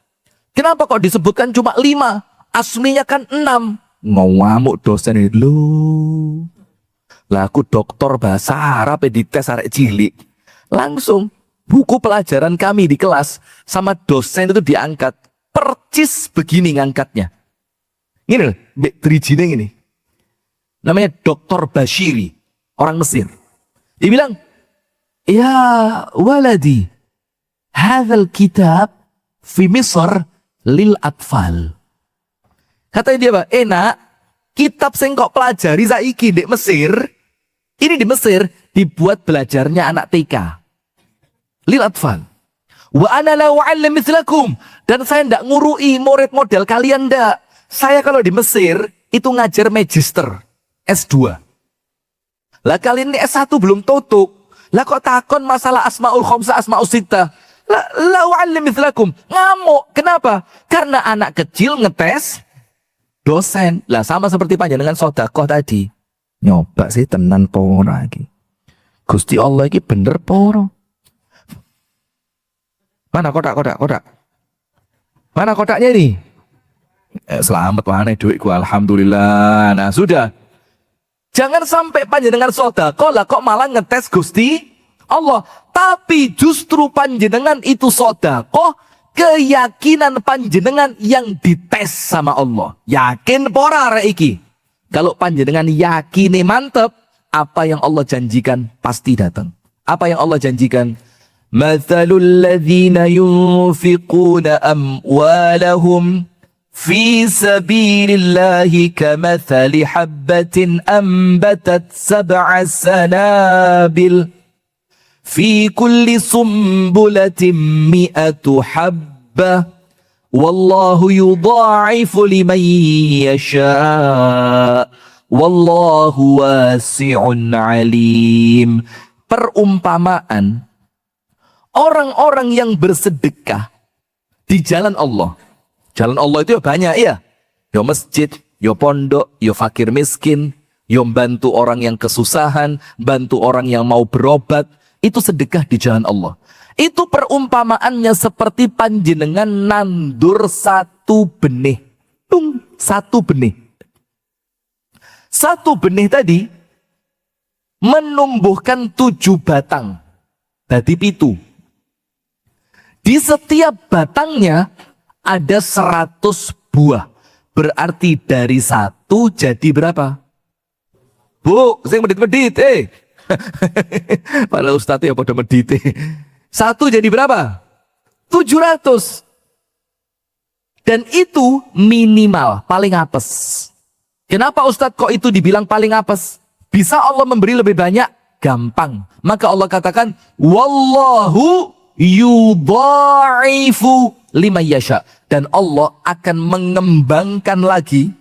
Speaker 1: Kenapa kok disebutkan cuma 5? Aslinya kan 6. Ngamuk dosen ini. Loh. Lah aku doktor bahasa Arab dites arek cilik. Langsung buku pelajaran kami di kelas sama dosen itu diangkat. Percis begini ngangkatnya. Ini loh, drijine ini. Namanya Dr. Bashiri, orang Mesir. Dia bilang, ya waladi, hadzal kitab fi Misr lil atfal. Katanya dia, Pak, enak, kitab sing kok pelajari saiki di Mesir, ini di Mesir dibuat belajarnya anak TK. Lil atfal. Wa ana la u'allim mithlakum, dan saya ndak ngurui murid model kalian ndak. Saya kalau di Mesir itu ngajar magister. S2. Lah kalian ini S1 belum tutup. Lah kok takon masalah Asmaul Khomsah, Asmaul Sittah. La wa'allim mithlakum. Ngamuk. Kenapa? Karena anak kecil ngetes dosen. Lah sama seperti panjenengan sodakoh tadi. Nyoba sih tenan pora lagi. Gusti Allah ini bener pora. Mana kotak? Mana kotaknya ini? Selamat mana duitku, alhamdulillah. Nah sudah. Jangan sampai panjenengan sodakoh lah kok malah ngetes Gusti Allah. Tapi justru panjenengan itu sodakoh, keyakinan panjenengan yang dites sama Allah. Yakin pora iki. Kalau panjenengan yakin mantep, apa yang Allah janjikan pasti datang. Apa yang Allah janjikan? Mathalul ladzina yunfiquna amwalahum في سبيل الله كمثل حبة أنبتت 7 سنابل في كل سنبلة 100 حبة والله يضاعف لمن يشاء والله واسع عليم. Perumpamaan orang-orang yang bersedekah di jalan Allah. Jalan Allah itu ya banyak ya. Ya masjid, ya pondok, ya fakir miskin, ya bantu orang yang kesusahan, bantu orang yang mau berobat. Itu sedekah di jalan Allah. Itu perumpamaannya seperti panjenengan nandur 1 benih. 1 benih. 1 benih tadi menumbuhkan 7 batang. Dadi 7. Di setiap batangnya ada 100 buah. Berarti dari 1 jadi berapa? Bu, saya medit-medit, Padahal Ustadz ya pada medit. 1 jadi berapa? 700. Dan itu minimal, paling apes. Kenapa Ustadz kok itu dibilang paling apes? Bisa Allah memberi lebih banyak? Gampang. Maka Allah katakan, Wallahu yudha'ifu liman yasha. Dan Allah akan mengembangkan lagi,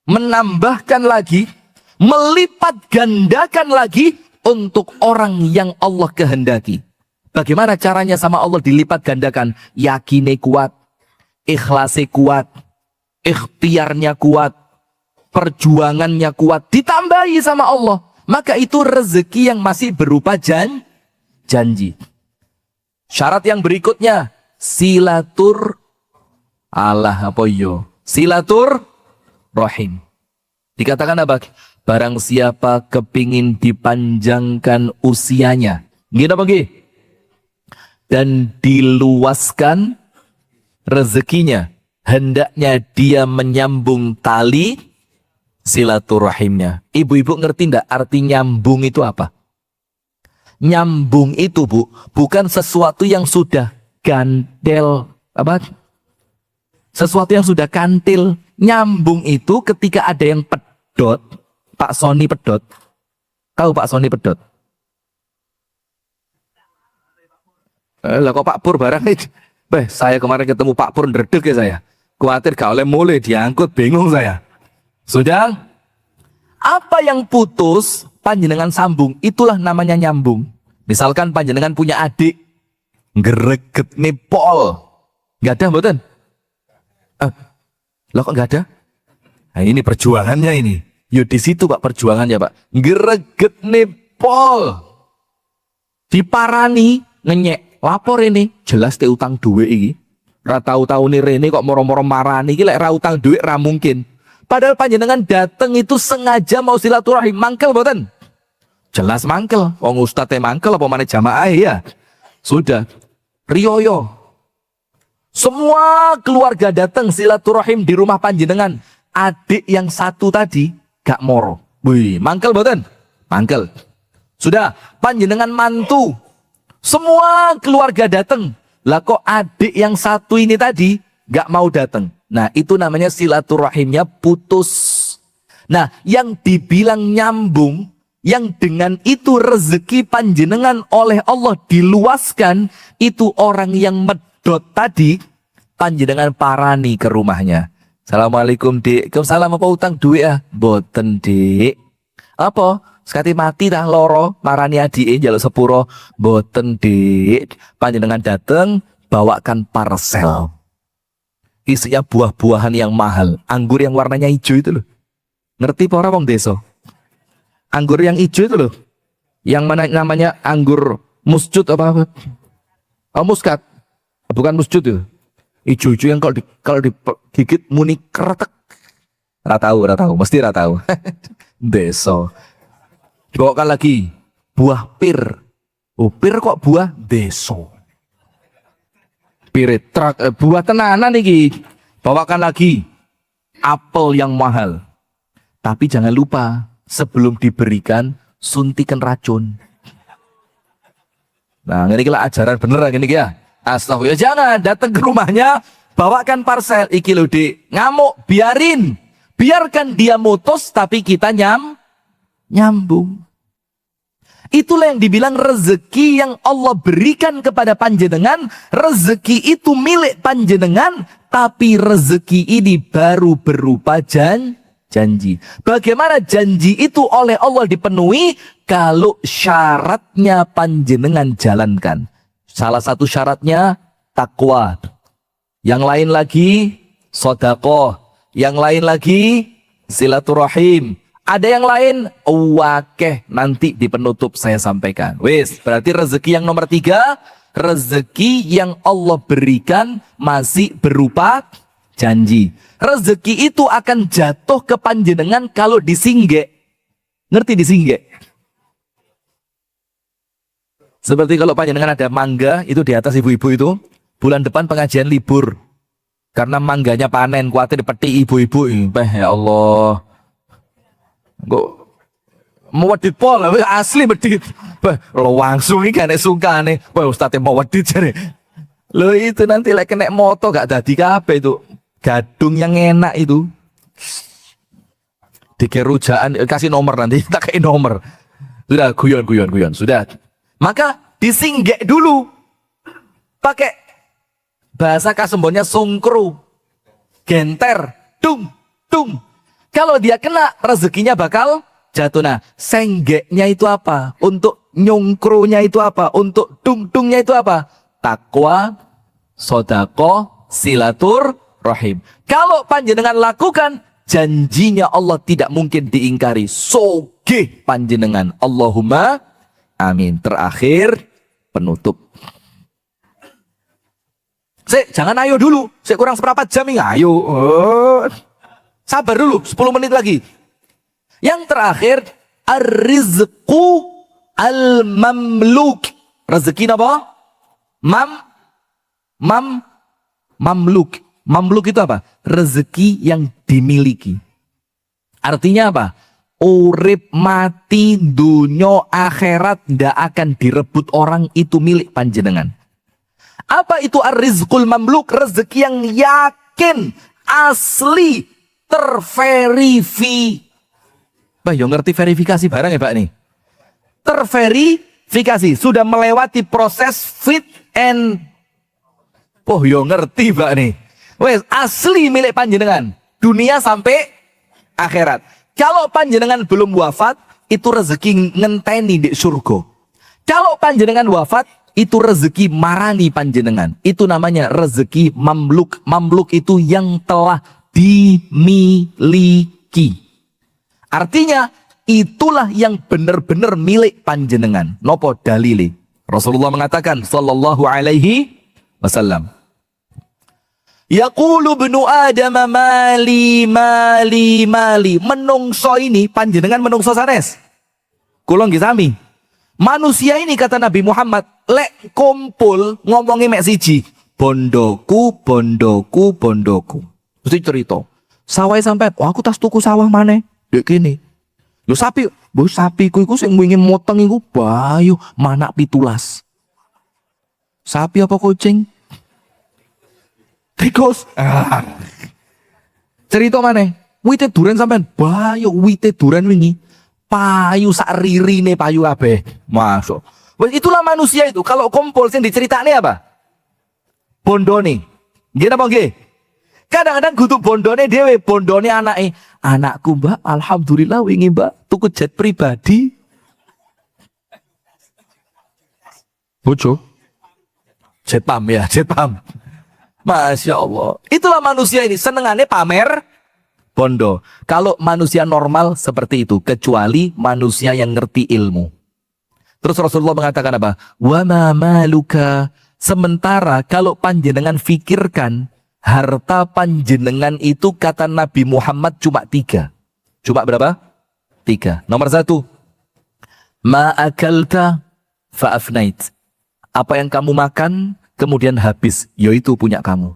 Speaker 1: menambahkan lagi, melipat gandakan lagi untuk orang yang Allah kehendaki. Bagaimana caranya sama Allah dilipat gandakan? Yakinnya kuat, ikhlasnya kuat, ikhtiarnya kuat, perjuangannya kuat, ditambahi sama Allah. Maka itu rezeki yang masih berupa janji. Syarat yang berikutnya, silatur rahim. Dikatakan apa? Barang siapa kepingin dipanjangkan usianya, gitu apa gitu? Dan diluaskan rezekinya, hendaknya dia menyambung tali silaturahimnya. Ibu-ibu ngerti ndak arti nyambung itu apa? Nyambung itu, Bu, bukan sesuatu yang sudah gantel, sesuatu yang sudah kantil. Nyambung itu ketika ada yang pedot. Pak Sony pedot. Tahu Pak Sony pedot? Lah kok Pak Pur barang itu? Saya kemarin ketemu Pak Pur ndredeg ya saya. Kuatir gak oleh mulai diangkut, bingung saya. Sudah? Apa yang putus panjenengan sambung, itulah namanya nyambung. Misalkan panjenengan punya adik, greget nih pol. Gak ada mboten? Loh kok gak ada? Nah ini perjuangannya ini. Yuk di situ Pak perjuangannya Pak. Greget nih pol. Diparani, ngenyek. Lapor ini, jelas te utang duit ini. Ra tahu-tahu nih Rene kok moro-moro marani iki lek ra utang duit ra mungkin. Padahal panjenengan dateng itu sengaja mau silaturahim, mangkel mboten? Jelas mangkel. Wong ustaz mangkel apa maneh jamaah ya? Sudah. Riyoyo. Semua keluarga datang silaturahim di rumah panjenengan. Adik yang satu tadi gak moro. Wih, mangkel mboten? Mangkel. Sudah, panjenengan mantu. Semua keluarga datang. Lah kok adik yang satu ini tadi gak mau datang. Nah itu namanya silaturahimnya putus. Nah yang dibilang nyambung, yang dengan itu rezeki panjenengan oleh Allah diluaskan, itu orang yang medot tadi, panjenengan parani ke rumahnya. Assalamualaikum dik. Salam apa utang duit ya? Boten dik. Apa? Sekati mati dah loro, marani adike njaluk sepuro. Boten dik. Panjenengan dateng bawakan parcel. Isinya buah-buahan yang mahal. Anggur yang warnanya hijau itu loh. Ngerti para wong desa? Anggur yang hijau itu loh. Yang mana namanya anggur muscut apa? Oh, muskat. Bukan muscut itu. Hijau-hijau yang kalau digigit muni kretek. Ra tahu, mesti ra tahu. Desa. Dibawakan lagi buah pir. Oh, pir kok buah? Deso. Pirit trak, buah tenanan iki. Bawakan lagi apel yang mahal. Tapi jangan lupa sebelum diberikan suntikan racun. Nah, ini kira ajaran beneran ini ya. Astagfirullah, jangan datang ke rumahnya bawakan parcel iki lho Dik. Ngamuk, biarkan dia mutus tapi kita nyambung. Itulah yang dibilang rezeki yang Allah berikan kepada panjenengan. Rezeki itu milik panjenengan, tapi rezeki ini baru berupa janji. Bagaimana janji itu oleh Allah dipenuhi? Kalau syaratnya panjenengan jalankan. Salah satu syaratnya takwa. Yang lain lagi sedekah. Yang lain lagi silaturahim. Ada yang lain, wakeh, nanti di penutup saya sampaikan. Wis, berarti rezeki yang nomor 3, rezeki yang Allah berikan masih berupa janji. Rezeki itu akan jatuh ke panjenengan kalau disingge. Ngerti disingge? Seperti kalau panjenengan ada mangga itu di atas ibu-ibu itu, bulan depan pengajian libur. Karena mangganya panen, kuatir peti ibu-ibu. Ya Allah. Kok mau wedit pol, asli wedit. Lo langsung iki nek sungkane. Wah, ustaz mau wedit jare. Lo itu nanti lek kena moto gak dadi kabeh itu. Gadung yang enak itu. Dikerujaan kasih nomor nanti, tak kasih nomor. Sudah guyon. Sudah. Maka disinggek dulu. Pakai bahasa Kasembonnya sungkru. Genter, dung. Kalau dia kena, rezekinya bakal jatuh. Nah, senggeknya itu apa? Untuk nyungkrunya itu apa? Untuk dung-dungnya itu apa? Takwa, sodako, silatur, rahim. Kalau panjenengan lakukan, janjinya Allah tidak mungkin diingkari. Soge panjenengan. Allahumma amin. Terakhir, penutup. Jangan ayo dulu. Kurang seperempat jam ini. Ayo. Sabar dulu. 10 menit lagi. Yang terakhir, ar-rizqu al-mamluk. Rezeki apa? Mamluk. Mamluk itu apa? Rezeki yang dimiliki. Artinya apa? Urip mati dunyo akhirat ndak akan direbut orang, itu milik panjenengan. Apa itu ar-rizqul mamluk? Rezeki yang yakin, asli, terverifikasi. Bah, yo ngerti verifikasi barang ya Pak nih. Terverifikasi, sudah melewati proses fit and yo ngerti Pak nih. Wes asli milik panjenengan, dunia sampai akhirat. Kalau panjenengan belum wafat, itu rezeki ngenteni di surga. Kalau panjenengan wafat, itu rezeki marani panjenengan. Itu namanya rezeki mamluk. Mamluk itu yang telah dimiliki. Artinya itulah yang benar-benar milik panjenengan. Nopo dalili? Rasulullah mengatakan sallallahu alaihi wasallam, yaqulu ibnu Adam mali. Menungso ini panjenengan menungso sanes. Kula nggih sami. Manusia ini kata Nabi Muhammad, lek kumpul ngomongi mek siji, bondoku. Mesti cerita. Sawah sampai, aku tas tuku sawah maneh. Dek kene. Lho sapi, sapiku iku sing wingi moteng iku bayu manak 17. Sapi apa kucing? Tikus. Cerita maneh. Wite duren sampean bayu wite duren wingi. Payu sak ririne payu kabeh. Masuk. Itulah manusia itu. Kalau kumpul sing diceritane apa? Bondone. Nggih napa nggih? Kadang-kadang kudu bondone dhewe, bondone anake. Anakku, Mbak, alhamdulillah wingi, Mbak, tuku jet pribadi. Bojo. Jet pam ya, jet pam. Masya Allah. Itulah manusia ini, senengannya pamer bondo. Kalau manusia normal seperti itu, kecuali manusia yang ngerti ilmu. Terus Rasulullah mengatakan apa? Wa ma maluka. Sementara kalau panjenengan fikirkan, harta panjenengan itu kata Nabi Muhammad cuma 3. Cuma berapa? 3. Nomor 1. Ma akalta fa'afnait. Apa yang kamu makan kemudian habis, yaitu punya kamu.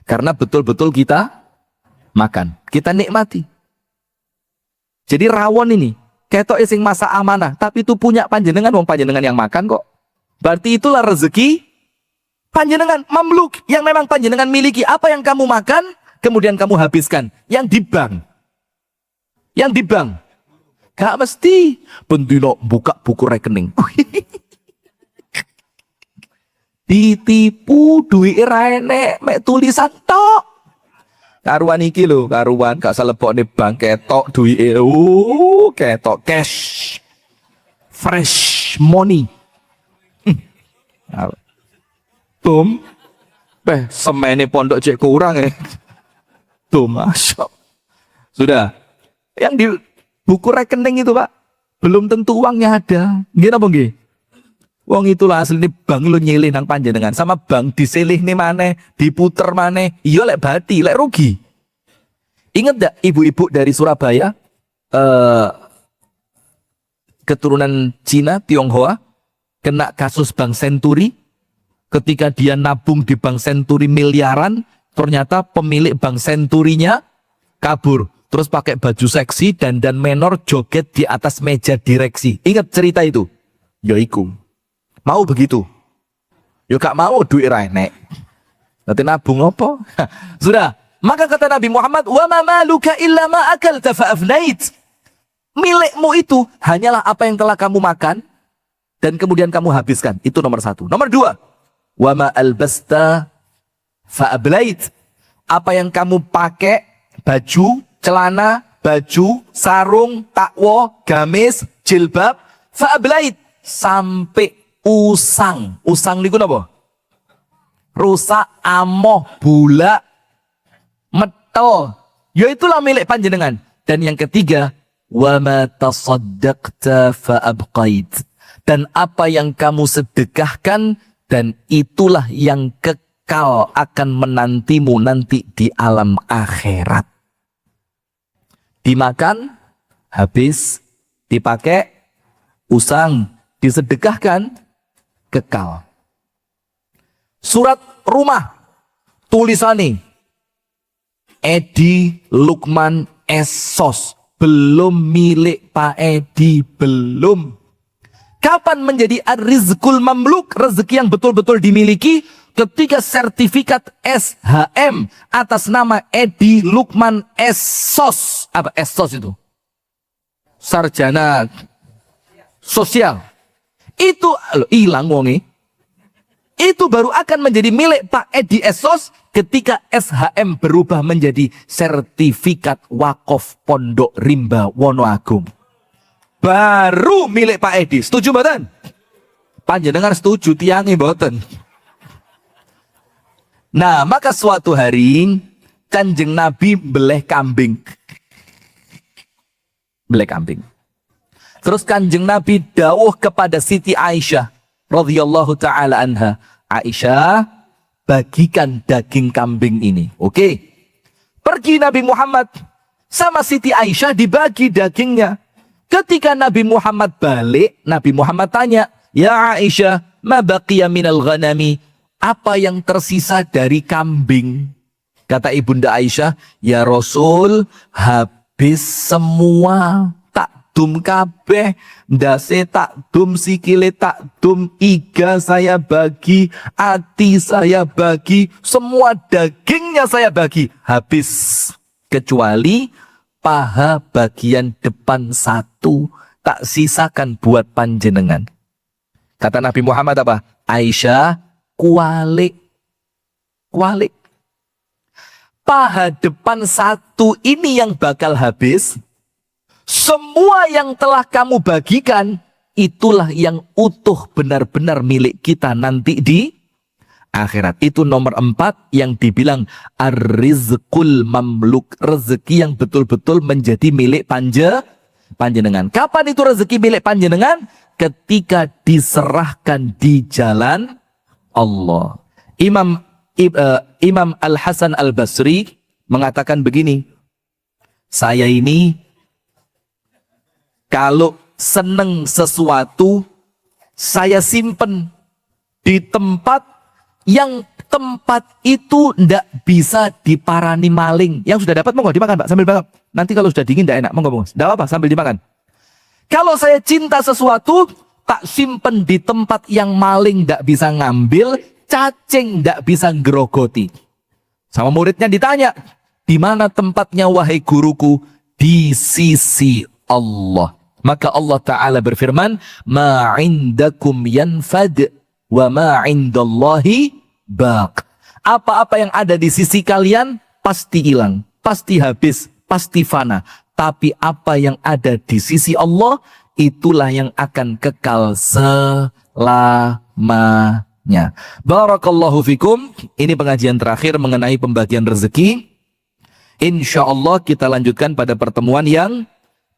Speaker 1: Karena betul-betul kita makan, kita nikmati. Jadi rawon ini ketok sing masa amanah, tapi itu punya panjenengan, wong panjenengan yang makan kok. Berarti itulah rezeki panjenengan mamluk yang memang panjenengan miliki. Apa yang kamu makan kemudian kamu habiskan, yang di bank. Yang di bank. Gak mesti bendino buka buku rekening. Ditipu duit enek mek tulisan tok. Karuan iki lho, karuan gak salebokne bank ketok duwike. Ketok cash. Fresh money. Tum. Semene pondok cek kurang Tum, masya. Sudah. Yang di buku rekening itu, Pak, belum tentu uangnya ada. Nggih napa nggih? Wong itulah asline bank lu nyilih nang panjenengan, sama bank diselih nih maneh, diputer maneh, iya lek bati, lek rugi. Ingat gak ibu-ibu dari Surabaya, keturunan Cina, Tionghoa, kena kasus Bank Senturi. Ketika dia nabung di Bank Senturi miliaran, ternyata pemilik Bank Senturinya kabur. Terus pakai baju seksi, dandan menor, joget di atas meja direksi. Ingat cerita itu? Ya iku. Mau begitu? Ya gak mau duit renek. Nanti nabung apa? Sudah. Maka kata Nabi Muhammad, "Wa ma maluka illa ma akalta fa afnait." Milikmu itu hanyalah apa yang telah kamu makan dan kemudian kamu habiskan. Itu nomor satu. Nomor dua, "Wa ma albasta fa ablait." Apa yang kamu pakai, baju, celana, baju, sarung, takwa, gamis, jilbab, fa ablait, sampai usang. Usang niku napa? Rusak, amoh, bulak, metel. Ya itulah milik panjenengan. Dan yang ketiga, wa ma tasaddaqta fa abqait. Dan apa yang kamu sedekahkan, dan itulah yang kekal akan menantimu nanti di alam akhirat. Dimakan, habis, dipakai, usang, disedekahkan, kekal. Surat rumah, tulisannya Edi Lukman Esos, belum milik Pak Edi, belum. Kapan menjadi ar-rizqul mamluk, rezeki yang betul-betul dimiliki? Ketika sertifikat SHM atas nama Edi Lukman Esos. Apa Esos itu? Sarjana sosial. Itu hilang wongi. Itu baru akan menjadi milik Pak Edi Esos ketika SHM berubah menjadi sertifikat wakaf Pondok Rimba Wonoagung. Baru milik Pak Edi. Setuju mboten? Panjenengan setuju, tiangi mboten? Nah, maka suatu hari Kanjeng Nabi beleh kambing. Beleh kambing. Terus Kanjeng Nabi dawuh kepada Siti Aisyah radhiyallahu taala anha, "Aisyah, bagikan daging kambing ini." Oke. Pergi Nabi Muhammad sama Siti Aisyah, dibagi dagingnya. Ketika Nabi Muhammad balik, Nabi Muhammad tanya, "Ya Aisyah, ma baqiya minal ghanami?" Apa yang tersisa dari kambing? Kata Ibunda Aisyah, "Ya Rasul, habis semua. Dum kabeh, ndase tak dum, sikile tak dum, iga saya bagi, ati saya bagi, semua dagingnya saya bagi, habis. Kecuali paha bagian depan satu, tak sisakan buat panjenengan." Kata Nabi Muhammad apa? "Aisyah, kualik. Kualik. Paha depan satu ini yang bakal habis. Semua yang telah kamu bagikan, itulah yang utuh benar-benar milik kita nanti di akhirat." Itu nomor 4 yang dibilang ar-rizqul mamluk. Rezeki yang betul-betul menjadi milik panjenengan. Kapan itu rezeki milik panjenengan? Ketika diserahkan di jalan Allah. Imam Al-Hasan Al-Basri mengatakan begini, "Saya ini kalau seneng sesuatu, saya simpen di tempat yang tempat itu ndak bisa diparani maling." Yang sudah dapat monggo dimakan Pak, sambil makan. Nanti kalau sudah dingin ndak enak, monggo. Ndak apa, sambil dimakan. Kalau saya cinta sesuatu, tak simpen di tempat yang maling ndak bisa ngambil, cacing ndak bisa ngerogoti. Sama muridnya ditanya, "Di mana tempatnya wahai guruku?" Di sisi Allah. Maka Allah Ta'ala berfirman, "Ma indakum yanfad wa ma indallahi baq." Apa-apa yang ada di sisi kalian pasti hilang, pasti habis, pasti fana. Tapi apa yang ada di sisi Allah, itulah yang akan kekal selamanya. Barakallahu fikum. Ini pengajian terakhir mengenai pembagian rezeki. Insya Allah kita lanjutkan pada pertemuan yang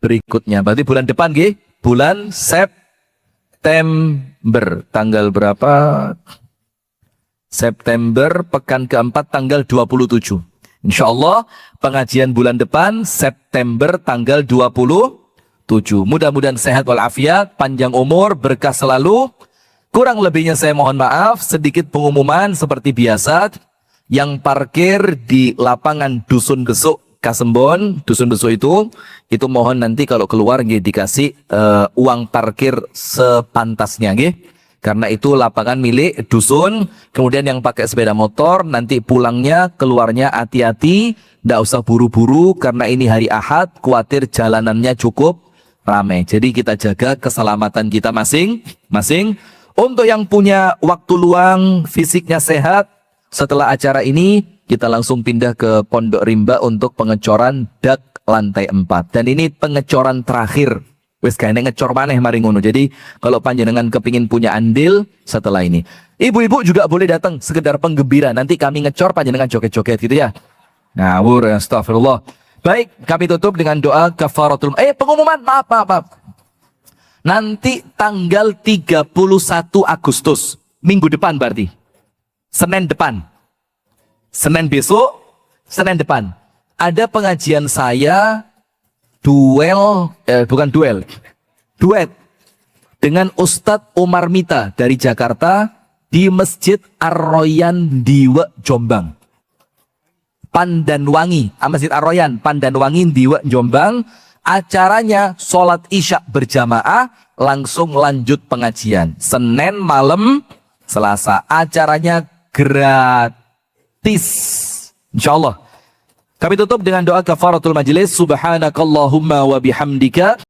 Speaker 1: berikutnya. Berarti bulan depan, bulan September. Tanggal berapa? September, pekan keempat, tanggal 27. Insya Allah pengajian bulan depan September tanggal 27. Mudah-mudahan sehat walafiat, panjang umur, berkah selalu. Kurang lebihnya saya mohon maaf. Sedikit pengumuman seperti biasa. Yang parkir di lapangan Dusun Besuk Kasembon, Dusun Besuk itu mohon nanti kalau keluar nggih dikasih uang parkir sepantasnya nggih. Karena itu lapangan milik dusun. Kemudian yang pakai sepeda motor nanti pulangnya keluarnya hati-hati, ndak usah buru-buru karena ini hari Ahad, khawatir jalanannya cukup ramai. Jadi kita jaga keselamatan kita masing-masing. Untuk yang punya waktu luang, fisiknya sehat, setelah acara ini kita langsung pindah ke Pondok Rimba untuk pengecoran dak lantai 4. Dan ini pengecoran terakhir. Wes kayaknya ngecor maneh mari ngono. Jadi kalau panjenengan kepingin punya andil setelah ini. Ibu-ibu juga boleh datang sekedar penggembira. Nanti kami ngecor panjenengan joget-joget gitu ya. Ngawur, astagfirullah. Baik, kami tutup dengan doa kafaratul. Pengumuman, maaf. Nanti tanggal 31 Agustus, minggu depan berarti. Senin depan. Senin besok, Senin depan. Ada pengajian saya duet dengan Ustadz Umar Mita dari Jakarta di Masjid Ar-Royan Diwe Jombang. Pandanwangi, Masjid Ar-Royan Pandanwangi Diwe Jombang. Acaranya sholat isya berjamaah, langsung lanjut pengajian. Senin malam, Selasa. Acaranya gratis. Insyaallah. Kami tutup dengan doa kafaratul majlis. Subhanakallahumma wa bihamdika.